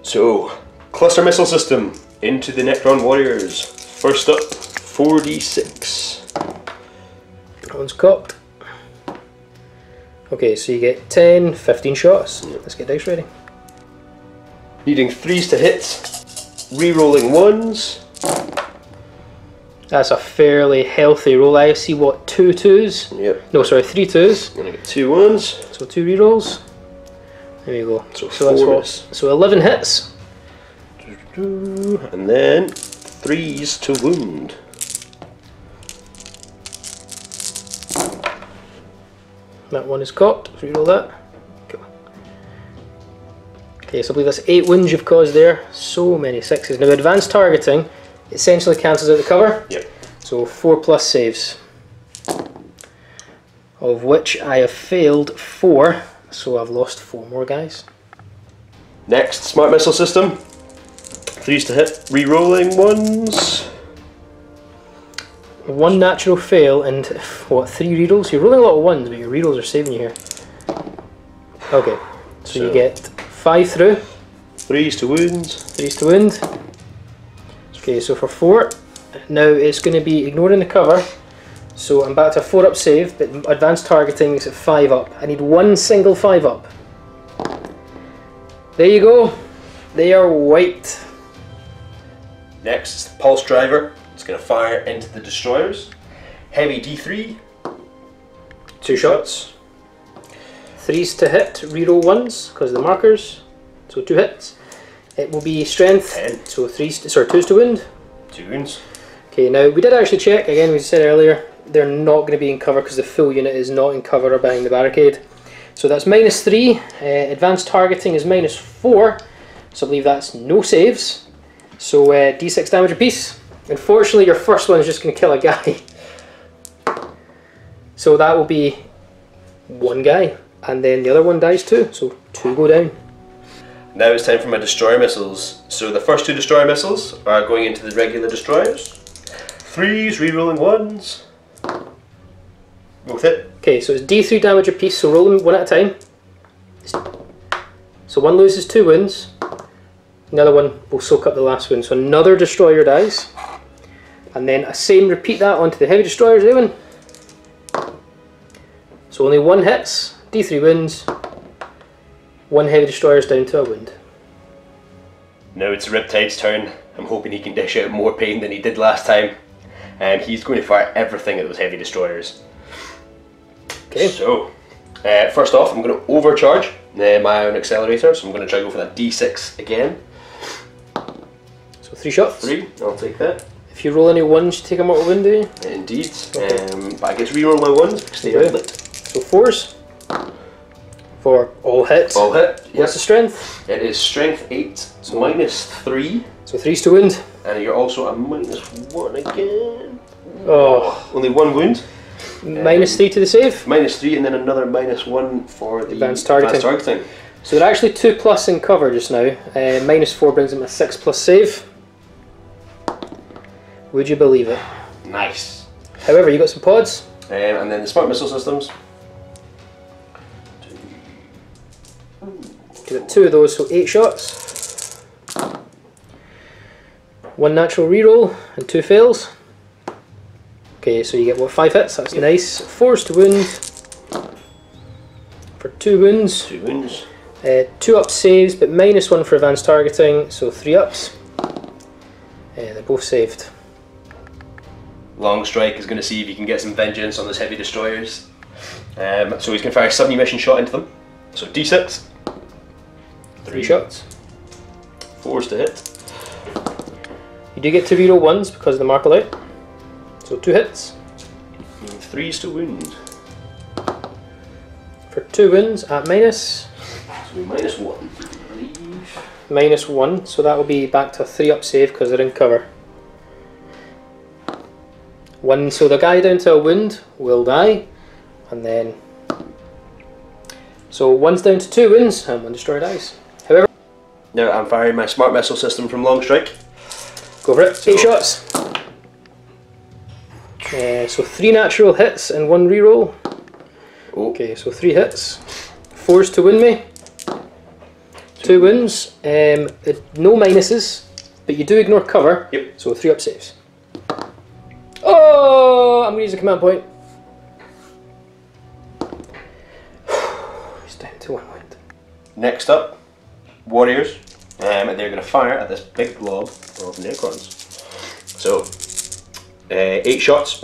So, cluster missile system into the Necron warriors. First up, 4d6. That one's cocked. Okay, so you get 10, 15 shots. Let's get dice ready. Needing 3s to hit, re-rolling 1s. That's a fairly healthy roll. I see, what, 2 2s? Yep. No, sorry, 3 2s. I'm going to get 2 1s. So 2 re-rolls. There you go. So that's what. So 11 hits. And then 3s to wound. That one is cocked. Re-roll that. Cool. Okay, so I believe that's 8 wounds you've caused there. So many 6s. Now advanced targeting essentially cancels out the cover. Yep. So 4+ saves, of which I have failed 4, so I've lost 4 more, guys. Next, smart missile system. 3s to hit, re-rolling 1s. 1 natural fail and what, 3 rerolls? You're rolling a lot of 1s, but your rerolls are saving you here. Okay, so you get 5 through. 3s to wounds. 3s to wound. Okay, so for 4, now it's going to be ignoring the cover. So I'm back to a 4-up save, but advanced targeting is at 5 up. I need 1 single 5 up. There you go. They are white. Next is the pulse driver. It's going to fire into the destroyers. Heavy D3. 2 shots. 3s to hit, reroll 1s because of the markers. So 2 hits. It will be strength. 10. So 2s to wound. 2 wounds. Okay, now we did actually check, again we said earlier, they're not going to be in cover because the full unit is not in cover or behind the barricade. So that's -3, advanced targeting is -4, so I believe that's no saves. So d6 damage apiece. Unfortunately your first one is just going to kill a guy. So that will be 1 guy, and then the other one dies too, so 2 go down. Now it's time for my destroyer missiles. So the first 2 destroyer missiles are going into the regular destroyers. 3s, re-rolling 1s. Both hit. Okay, so it's d3 damage apiece, so roll them 1 at a time. So 1 loses 2 wounds. The other one will soak up the last wound. So another destroyer dies. And then repeat that onto the heavy destroyers, Eowyn. So only 1 hits, d3 wounds. 1 heavy destroyer is down to a wound. Now it's Riptide's turn. I'm hoping he can dish out more pain than he did last time. And he's going to fire everything at those heavy destroyers. Okay. So, first off, I'm going to overcharge my ion accelerator. So I'm going to try to go for that d6 again. So 3 shots. 3, I'll take that. If you roll any 1s, you take a mortal wound, do you? Indeed. Okay. But I get to reroll my 1s because they are lit. So 4s. For all hits. All hit. What's the strength? It is strength 8, so -3. So 3s to wound. And you're also a -1 again. Oh. Only 1 wound. -3 to the save. -3 and then another -1 for the advanced targeting. So they're actually 2+ in cover just now. -4 brings them a 6+ save. Would you believe it? Nice. However, you got some pods. And then the smart missile systems. You got 2 of those, so 8 shots. 1 natural reroll and 2 fails. Okay, so you get what, 5 hits, that's nice. 4s to wound for 2 wounds. 2 wounds. 2 up saves, but -1 for advanced targeting, so 3 ups. They're both saved. Long Strike is going to see if he can get some vengeance on those heavy destroyers. So he's going to fire a submission shot into them. So d6. 3 shots. 4s to hit. You do get to reroll 1s because of the marker light. So 2 hits. And 3s to wound. For 2 wounds at minus. So -1. -1, so that will be back to a 3 up save because they're in cover. 1, so the guy down to a wound will die, and then so 1's down to 2 wounds and 1 destroyer dies. However, now I'm firing my smart missile system from long strike. go for it. 8 shots. So 3 natural hits and 1 reroll. Oh. Okay, so 3 hits. 4s to win me. 2 wounds. No minuses, but you do ignore cover. Yep. So 3 up saves. Oh, I'm going to use a command point. He's down to 1 wound. Next up, warriors, and they're going to fire at this big blob of Necrons. So, 8 shots.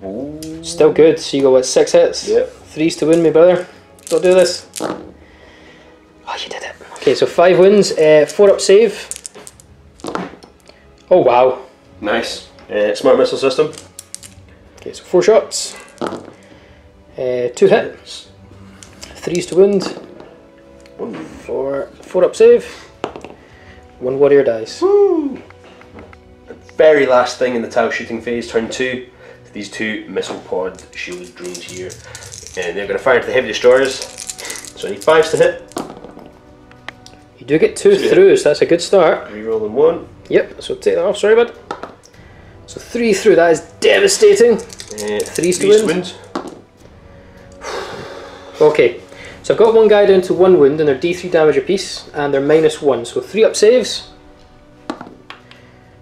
Ooh. Still good. So you go what, 6 hits? Yep. 3s to win me, brother. Don't do this. Oh, you did it. Okay, so 5 wins, 4 up save. Oh wow. Nice. Smart missile system. Okay, so 4 shots. 2 hits. 3s to wound. 4 up save. 1 warrior dies. Woo! The very last thing in the Tau shooting phase, turn 2. These 2 missile pod shielded drones here. And they're going to fire into the heavy destroyers. So I need 5s to hit. You do get 2 through, so that's a good start. Reroll in 1. Yep, so take that off, sorry bud. So 3 through, that is devastating. 3s to wound. Okay, so I've got one guy down to 1 wound and they're D3 damage apiece and they're -1, so 3 up saves.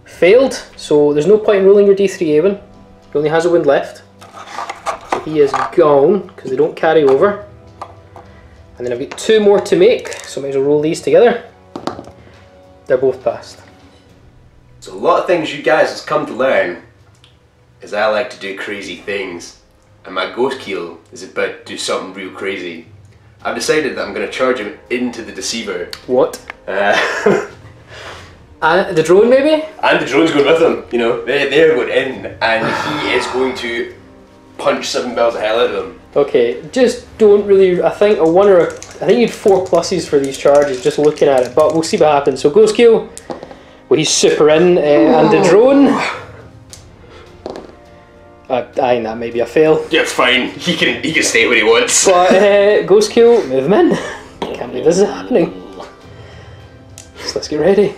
Failed, so there's no point in rolling your D3 Eowyn. He only has a wound left. So he is gone because they don't carry over. And then I've got 2 more to make, so I might as well roll these together. They're both passed. So a lot of things you guys has come to learn is I like to do crazy things, and my ghost keel is about to do something real crazy. I've decided that I'm going to charge him into the deceiver. What? The drone maybe? And the drone's going with him, you know, they're going in, and he is going to punch 7 bells of hell out of them. Okay, just don't really, I think a 1 or a, I think you'd 4 pluses for these charges just looking at it, but we'll see what happens. So ghost keel, well he's super in, and the drone, I think that may be a fail. Yeah, it's fine, he can stay where he wants. But ghost keel, move him in. Can't believe this is happening. So let's get ready.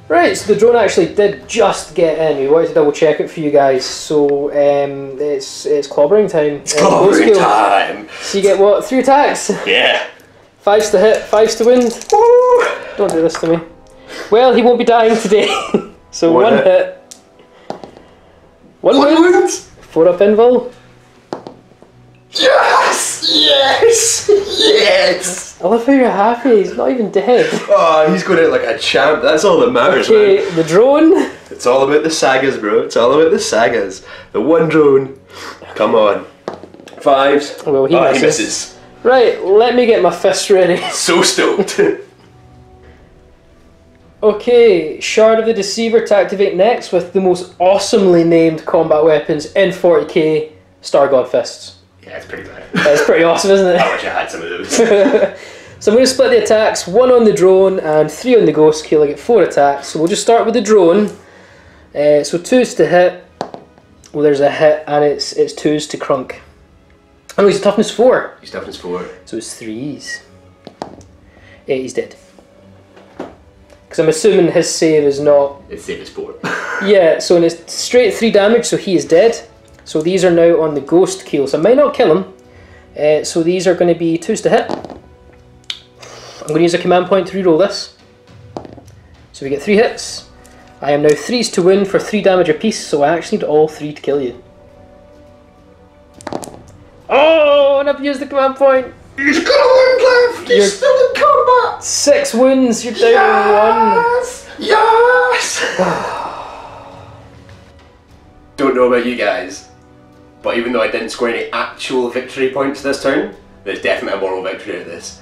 Right, so the drone actually did just get in. We wanted to double check it for you guys. So it's clobbering time. It's clobbering time. So you get what? 3 attacks? Yeah. 5s to hit, 5s to wound. Woo! Don't do this to me. Well, he won't be dying today. So 1 hit. 1 wound. 4 up invul. Yes! Yes! Yes! I love how you're happy. He's not even dead. Oh, he's going out like a champ. That's all that matters, Okay, man. the drone. It's all about the sagas, bro. It's all about the sagas. The 1 drone. Come on. 5s. Well, he misses. Right, let me get my fists ready. So stoked. Okay, Shard of the Deceiver to activate next with the most awesomely named combat weapons in 40k, Star God Fists. Yeah, it's pretty bad. That's pretty awesome, isn't it? I wish I had some of those. So I'm going to split the attacks, 1 on the drone and 3 on the ghost keel. I get 4 attacks. So we'll just start with the drone. So 2s to hit. Well, there's a hit and it's 2s to crunk. Oh, he's toughness 4. He's toughness 4. So it's 3s. He's dead. Because I'm assuming his save is not... It's save is 4. Yeah, so it's straight 3 damage, so he is dead. So these are now on the ghost keel, so I might not kill him. So these are going to be 2s to hit. I'm going to use a command point to reroll this. So we get 3 hits. I am now 3s to win for 3 damage apiece, so I actually need all 3 to kill you. Oh, and I've used the command point. He's got a wound left! He's still in combat! 6 wounds, you're down Yes! Yes! Don't know about you guys, but even though I didn't score any actual victory points this turn, there's definitely a moral victory out of this.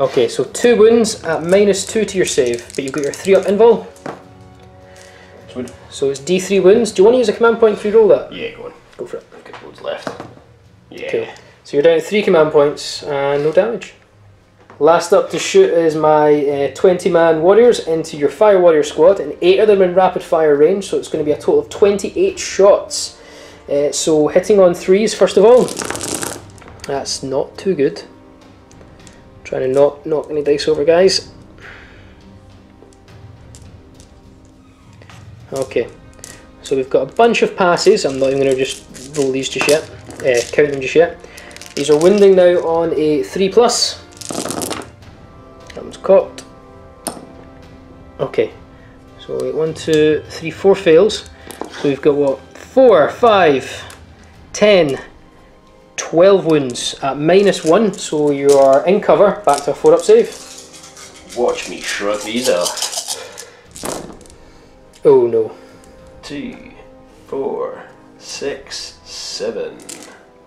Okay, so 2 wounds at -2 to your save, but you've got your 3 up invul. Sweet. So it's D3 wounds. Do you want to use a command point to reroll that? Yeah, go on. Go for it. I've got loads left. Yeah. Cool. So you're down to 3 command points and no damage. Last up to shoot is my 20-man warriors into your fire warrior squad, and 8 of them in rapid fire range, so it's going to be a total of 28 shots. So hitting on 3s first of all. That's not too good. Trying to not knock any dice over, guys. Okay, so we've got a bunch of passes. I'm not even going to just roll these just yet, count them just yet. These are wounding now on a 3+. That one's cocked. Okay, so 1, 2, 3, 4 fails. So we've got what? 4, 5, 10, 12 wounds at -1. So you are in cover, back to a 4 up save. Watch me shrug these off. Oh no. 2, 4, 6, 7.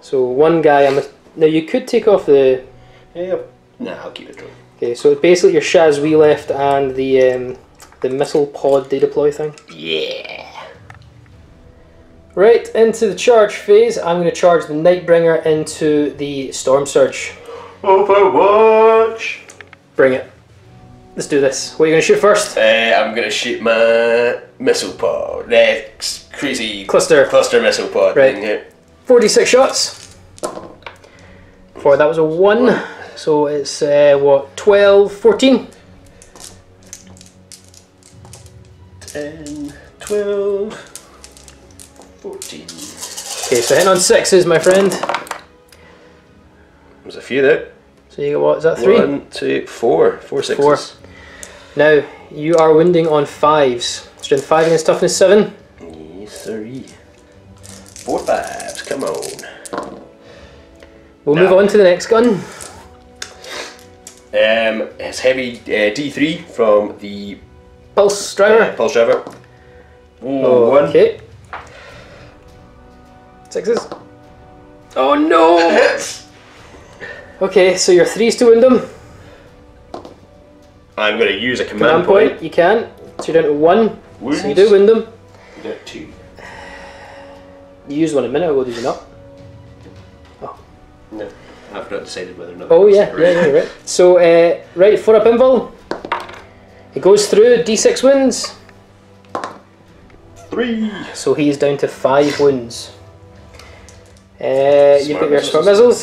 So one guy, now you could take off the... Yeah. Nah, I'll keep it going. Okay, so basically your Shazwi left and the missile pod de-deploy thing. Yeah. Right, into the charge phase. I'm going to charge the Nightbringer into the Storm Surge. Overwatch! Bring it. Let's do this. What are you going to shoot first? I'm gonna shoot my missile pod. Crazy Cluster missile pod right. thing here. 46 shots. That was a 1. So it's what, 12, 14? 10, 12, 14. Okay, so hitting on 6s, my friend. There's a few there. So you got what, is that 3? 1, 2, 4. 4 sixes. 4. Now, you are wounding on 5s. Strength 5 against toughness 7. Yes, 3. 4 5s, come on. We'll move on to the next gun. It's heavy D3 from the Pulse driver. Pulse driver. Oh, 1. Okay. 6s. Oh no! Okay, so your 3s to wound them. I'm going to use a command point. You can. So you're down to 1. Wounds. So you do wound them. You got 2. You used 1 a minute ago, did you not? Oh. No, I've not decided whether or not. Oh yeah, right. So, right, 4 up invul. It goes through, D6 wounds. 3. So he's down to 5 wounds. You've got your smart missiles.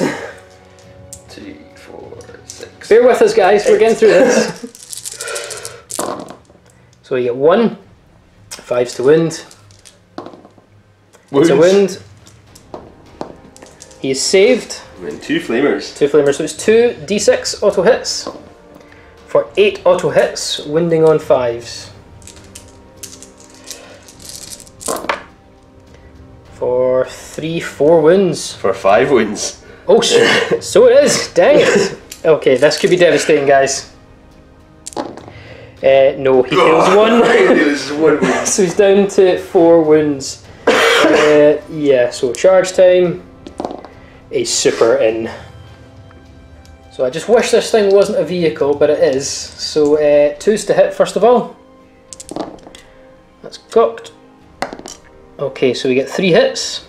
2, 4, 6. Bear with us, guys, we're getting through this. So you get 1, 5s to wound. It's a wound. He is saved. And 2 flamers. 2 flamers, so it's 2 D6 auto hits for 8 auto hits, wounding on 5s. For 3, 4 wounds. For 5 wounds. Oh, so it is. Dang it. Okay, this could be devastating, guys. No, he fails 1. This is 1 wound. So he's down to 4 wounds. Yeah, so charge time is super in. So I just wish this thing wasn't a vehicle, but it is. So 2s to hit first of all. That's cocked. Okay, so we get 3 hits.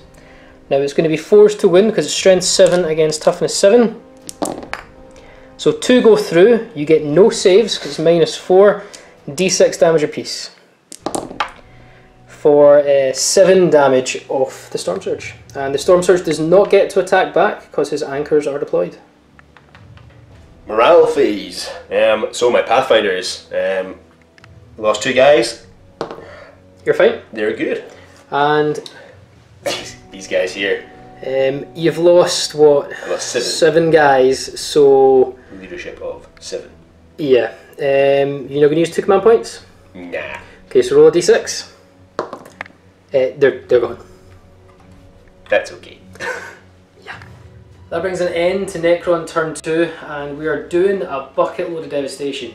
Now it's going to be 4s to win because it's strength 7 against toughness 7. So 2 go through, you get no saves because it's -4, D6 damage apiece. For 7 damage off the Storm Surge. And the Storm Surge does not get to attack back because his anchors are deployed. Morale phase. So my Pathfinders lost 2 guys. You're fine. They're good. And These guys here. you've lost what? I lost 7. 7 guys, so Leadership of 7. yeah. You're not going to use 2 command points? Nah. Okay, so roll a d6. They're gone. That's okay. Yeah. That brings an end to Necron turn 2, and we are doing a bucket load of devastation.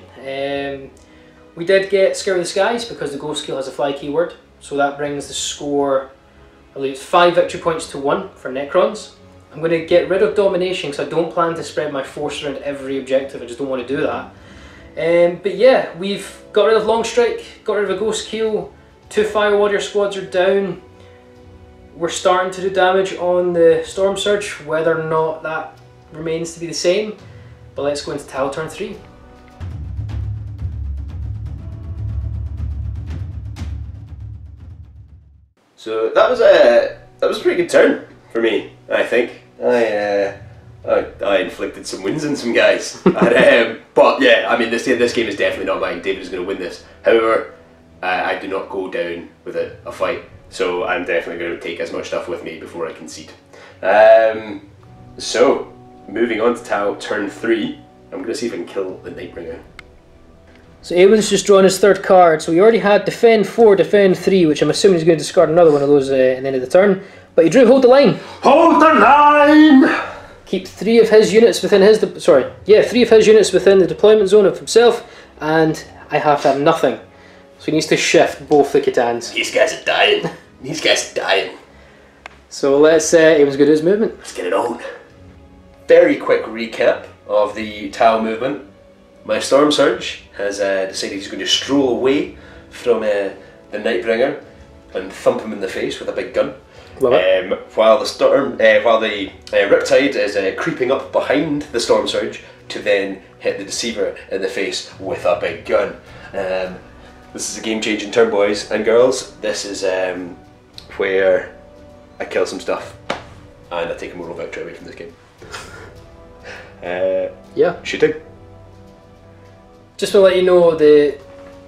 We did get Scare the Skies because the Ghost skill has a fly keyword, so that brings the score, I believe it's 5 victory points to 1 for Necrons. I'm going to get rid of domination because I don't plan to spread my force around every objective. I just don't want to do that. But yeah, we've got rid of Long Strike, got rid of a Ghost Kill, 2 Fire Warrior squads are down. We're starting to do damage on the Storm Surge, whether or not that remains to be the same. But let's go into Tau turn 3. So that was a pretty good turn for me, I think. I inflicted some wins on some guys. But yeah, I mean this game is definitely not mine. David is going to win this. However, I do not go down with a fight, so I'm definitely going to take as much stuff with me before I concede. So, moving on to Tau turn 3, I'm going to see if I can kill the Nightbringer. So Eowyn's just drawn his 3rd card, so he already had Defend 4, Defend 3, which I'm assuming he's going to discard another one of those at the end of the turn. But he drew Hold the Line. Hold the line! Keep 3 of his units within his 3 of his units within the deployment zone of himself, and I have to have nothing. So he needs to shift both the C'tans. These guys are dying. These guys are dying. So let's Eowyn's going to do his movement. Let's get it on. Very quick recap of the Tau movement. My Storm Surge has decided he's going to stroll away from the Nightbringer and thump him in the face with a big gun. While the Riptide is creeping up behind the Storm Surge to then hit the Deceiver in the face with a big gun. This is a game-changing turn, boys and girls. This is where I kill some stuff and I take a moral victory away from this game. Yeah. Shooting. Just to let you know, the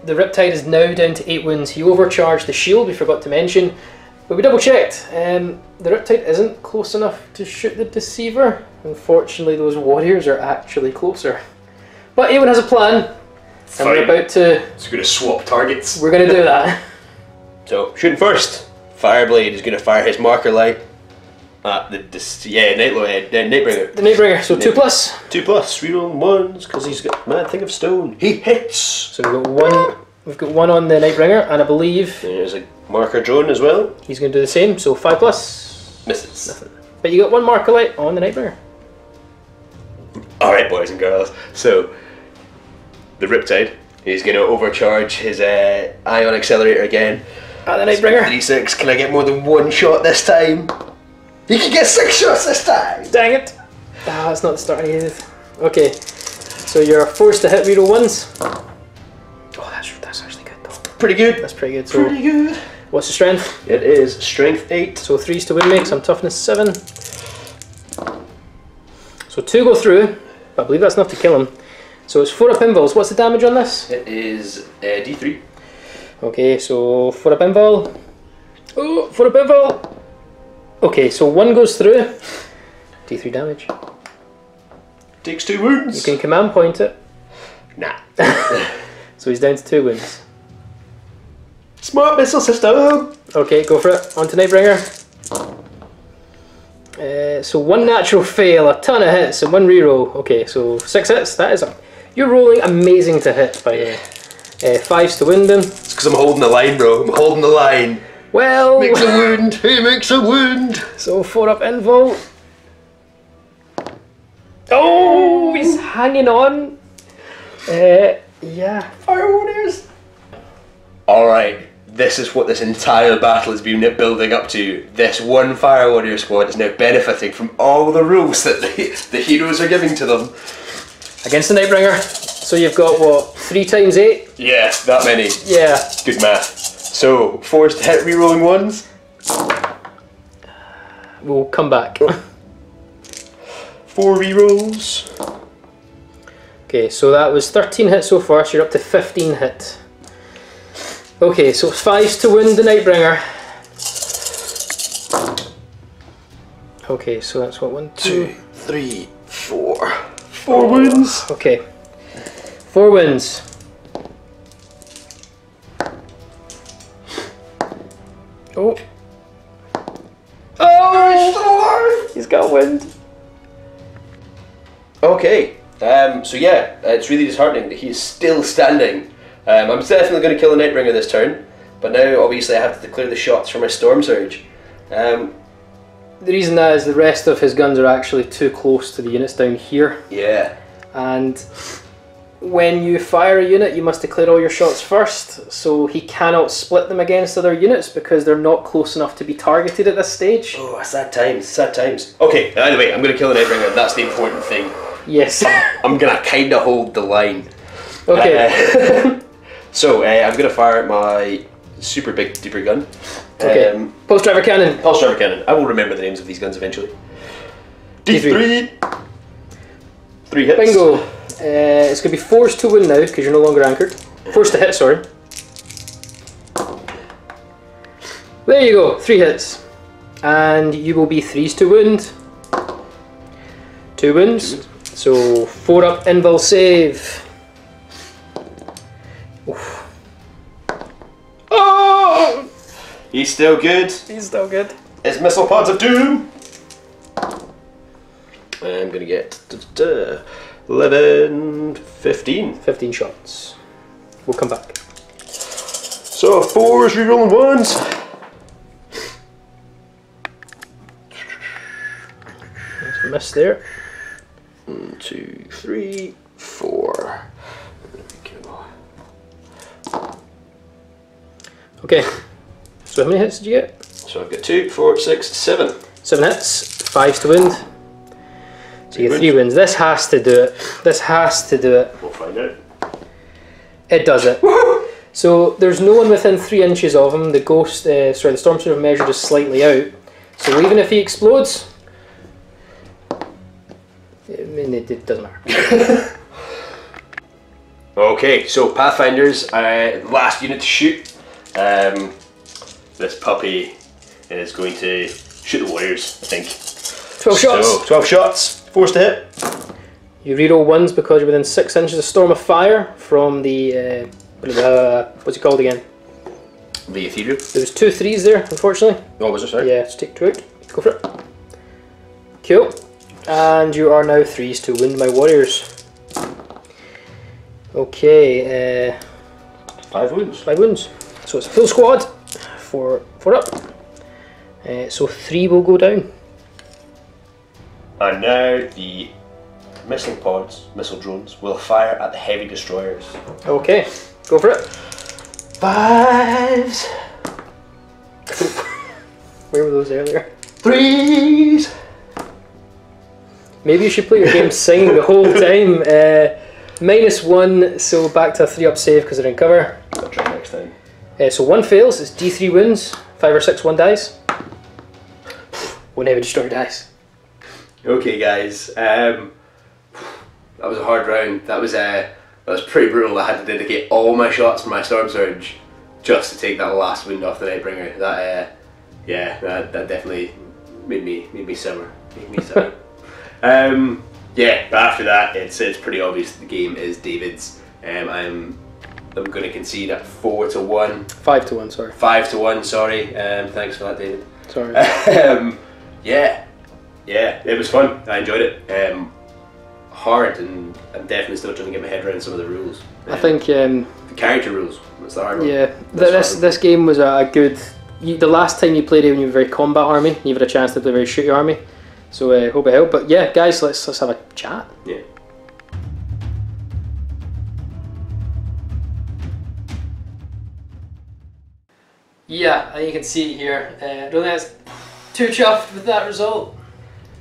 Riptide is now down to 8 wounds. He overcharged the shield, we forgot to mention. But we double checked. The Riptide isn't close enough to shoot the Deceiver. Unfortunately, those warriors are actually closer. But Eowyn has a plan. And we're about to... So we're going to swap targets. We're going to do that. So, shooting first. Fireblade is going to fire his marker light at the Nightbringer. The Nightbringer, so 2+. 2+, reroll 1s, because he's got Mad Thing of Stone. He hits! So we've got one on the Nightbringer, and I believe... There's a marker drone as well. He's going to do the same, so 5+. Misses. Nothing. But you got 1 marker light on the Nightbringer. Alright, boys and girls, so the Riptide, he's going to overcharge his Ion Accelerator again. At the Nightbringer. 3-6, can I get more than 1 shot this time? You can get 6 shots this time! Dang it! Ah, that's not the start I needed. Okay, so you're forced to hit reroll 1s. Oh, that's actually good though. Pretty good. That's pretty good. So Pretty good. what's the strength? It is strength 8. So 3s to win me, because I'm toughness 7. So 2 go through, but I believe that's enough to kill him. So it's 4 up invuls. What's the damage on this? It is D3. Okay, so 4 up invul. Oh, 4 up invul. Okay, so 1 goes through. D3 damage. Takes 2 wounds. You can command point it. Nah. So he's down to 2 wounds. Smart missile system. Okay, go for it. On to Nightbringer. So 1 natural fail, a ton of hits, and 1 reroll. Okay, so 6 hits. That is you're rolling amazing to hit, by the way. 5s to wound him. It's because I'm holding the line, bro. I'm holding the line. Well, Makes a wound. He makes a wound. So 4 up invul. Oh, he's hanging on. Yeah. Fire Warriors. Alright, this is what this entire battle has been building up to. This 1 Fire Warrior squad is now benefiting from all the rules that the heroes are giving to them. Against the Nightbringer. So you've got what, 3 times 8? Yeah, that many. Yeah. Good math. So, forced to hit rerolling 1s. We'll come back. 4 rerolls. Okay, so that was 13 hits so far, so you're up to 15 hit. Okay, so 5s to wound the Nightbringer. Okay, so that's what, 1, 2, 3, 4. 4 wounds. Okay. 4 wounds. Oh. Oh! He's got a wind. Okay. So yeah, it's really disheartening that he's still standing. I'm definitely going to kill the Nightbringer this turn, but now obviously I have to declare the shots for my Storm Surge. The The reason that is the rest of his guns are actually too close to the units down here. Yeah. And when you fire a unit, you must declare all your shots first, so he cannot split them against other units because they're not close enough to be targeted at this stage. Oh, sad times, sad times. Okay, anyway, I'm going to kill an Eggbringer, that's the important thing. Yes. I'm going to kind of hold the line. Okay. So, I'm going to fire my super big duper gun. Okay. Pulse driver cannon. Pulse driver cannon. I will remember the names of these guns eventually. D3. 3 hits. Bingo. It's going to be forced to win now because you're no longer anchored. Forced to hit, sorry. There you go, 3 hits. And you will be 3s to wound. 2 wounds. So 4 up, invul save. Oof. Oh! He's still good. He's still good. His missile pods of doom. I'm going to get 11, 15. 15 shots. We'll come back. So 4s rerolling 1s. There's a miss there. 1, 2, 3, 4. There we go. Okay. So how many hits did you get? So I've got 2, 4, 6, 7. 7 hits, 5s to wound. So you get 3 wins. This has to do it. This has to do it. We'll find out. It does it. So there's no one within 3 inches of him. The ghost, the storm surge measured is slightly out. So even if he explodes, I mean, it doesn't matter. Okay, so Pathfinders, last unit to shoot. This puppy is going to shoot the warriors, I think. 12 shots. So, 12 shots, forced to hit. You reroll 1s because you're within 6 inches of storm of fire from the, what's it called again? The ethereal. There was 2 3s there, unfortunately. Oh, was there, sorry? Yeah, just take 2 out. Go for it. Cool. And you are now 3s to wound my warriors. Okay, 5 wounds. 5 wounds. So it's a full squad. 4 up. So 3 will go down. And now the missile pods, missile drones, will fire at the heavy destroyers. Okay, go for it. 5s. Where were those earlier? 3s. Maybe you should play your game singing the whole time. -1, so back to a 3 up save because they're in cover. I'll try next time. So 1 fails, it's D3 wins. 5 or 6, 1 dies. 1 heavy destroyer dies. Okay, guys. That was a hard round. That was pretty brutal. I had to dedicate all my shots for my storm surge just to take that last wound off the Nightbringer. That that definitely made me sour. Yeah, but after that, it's pretty obvious the game is David's. I'm going to concede at 4 to 1. 5 to 1, sorry. 5 to 1. Sorry. Thanks for that, David. Sorry. Yeah, it was fun. I enjoyed it. Hard, and I'm definitely still trying to get my head around some of the rules. I think the character rules. That's the hard one. yeah, this game was a good. The last time you played it when you were very combat army, you had a chance to play very shooty army. So hope it helped. But yeah, guys, let's have a chat. Yeah. Yeah, I think you can see it here. Don't think that's too chuffed with that result.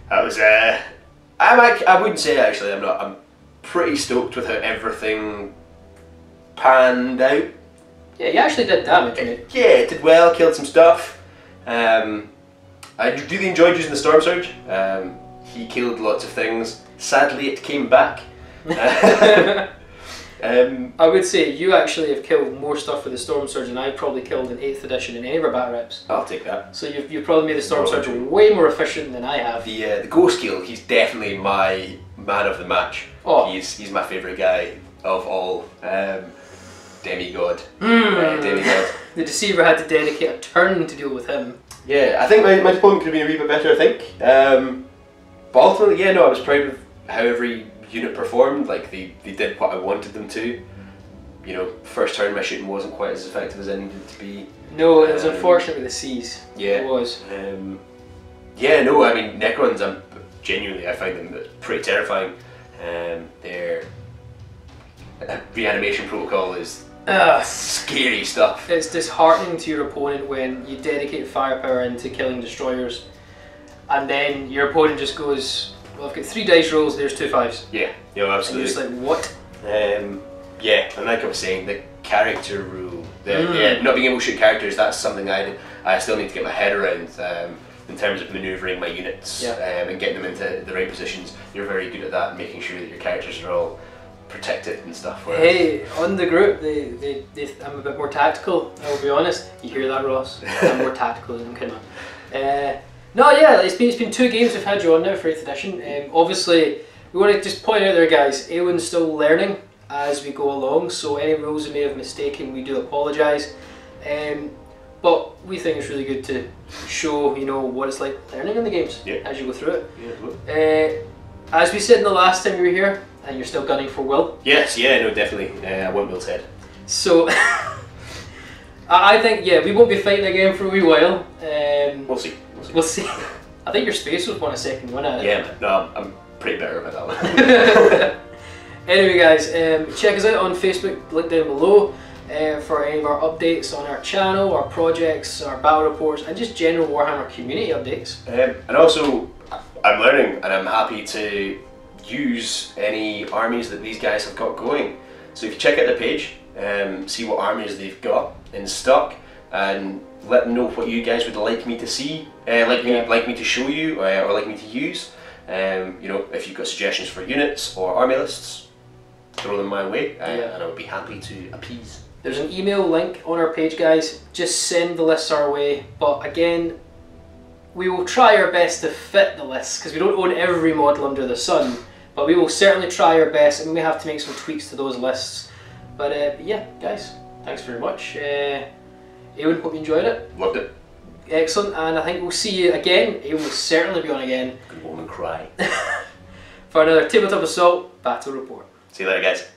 That was I wouldn't say actually. I'm pretty stoked with how everything panned out. Yeah, you actually did damage, mate. Yeah, it did well. Killed some stuff. I really enjoyed using the Storm Surge. He killed lots of things. Sadly, it came back. I would say you actually have killed more stuff with the Storm Surge than I've probably killed in 8th edition in any of our bat reps. I'll take that. So you've probably made the Storm Surge way more efficient than I have. The Ghost Kill, he's definitely my man of the match. Oh. He's my favourite guy of all. Demigod. Demigod. The Deceiver had to dedicate a turn to deal with him. Yeah, I think my deployment could have been a wee bit better, I think. But ultimately, yeah, no, I was proud of how every unit performed. Like, they did what I wanted them to. You know, first turn my shooting wasn't quite as effective as I needed it to be. No, it was unfortunate with the C's. Yeah. It was. Yeah, no, I mean Necrons, I find them pretty terrifying. Their reanimation protocol is scary stuff. It's disheartening to your opponent when you dedicate firepower into killing destroyers, and then your opponent just goes, well, I've got 3 dice rolls, there's 2 5s. Yeah, absolutely. And you're just like, what? Yeah, and like I was saying, the character rule, not being able to shoot characters, that's something I still need to get my head around in terms of manoeuvring my units and getting them into the right positions. You're very good at that, and making sure that your characters are all protected and stuff. Hey, on the group, I'm a bit more tactical, I'll be honest. You hear that, Ross? I'm more tactical than kind of. No, yeah, it's been 2 games we've had you on now for 8th edition. Obviously, we want to just point out there, guys, Eoghainn's still learning as we go along, so any rules we may have mistaken, we do apologise. But we think it's really good to show, what it's like learning in the games as you go through it. As we said in the last time you were here, and you're still gunning for Will. Yes, no, definitely. I want Will's head. So, I think, we won't be fighting again for a wee while. We'll see. I think your space was won a second win at it. Yeah, man. No, I'm pretty better about that one. Anyway, guys, check us out on Facebook, link down below, for any of our updates on our channel, our projects, our battle reports, and just general Warhammer community updates. And also, I'm learning, and I'm happy to use any armies that these guys have got going. So if you check out the page, see what armies they've got in stock, and let them know what you guys would like me to see, like me to show you, or like me to use. If you've got suggestions for units or army lists, throw them my way, and I would be happy to appease. There's an email link on our page, guys. Just send the lists our way. But again, we will try our best to fit the lists, because we don't own every model under the sun. But we will certainly try our best, and we may have to make some tweaks to those lists. But yeah, guys, thanks very much. Eoghhainn, hope you enjoyed it. Loved it. Excellent, and I think we'll see you again. Eoghhainn will certainly be on again. Good woman cry. For another Tabletop Assault Battle Report. See you later, guys.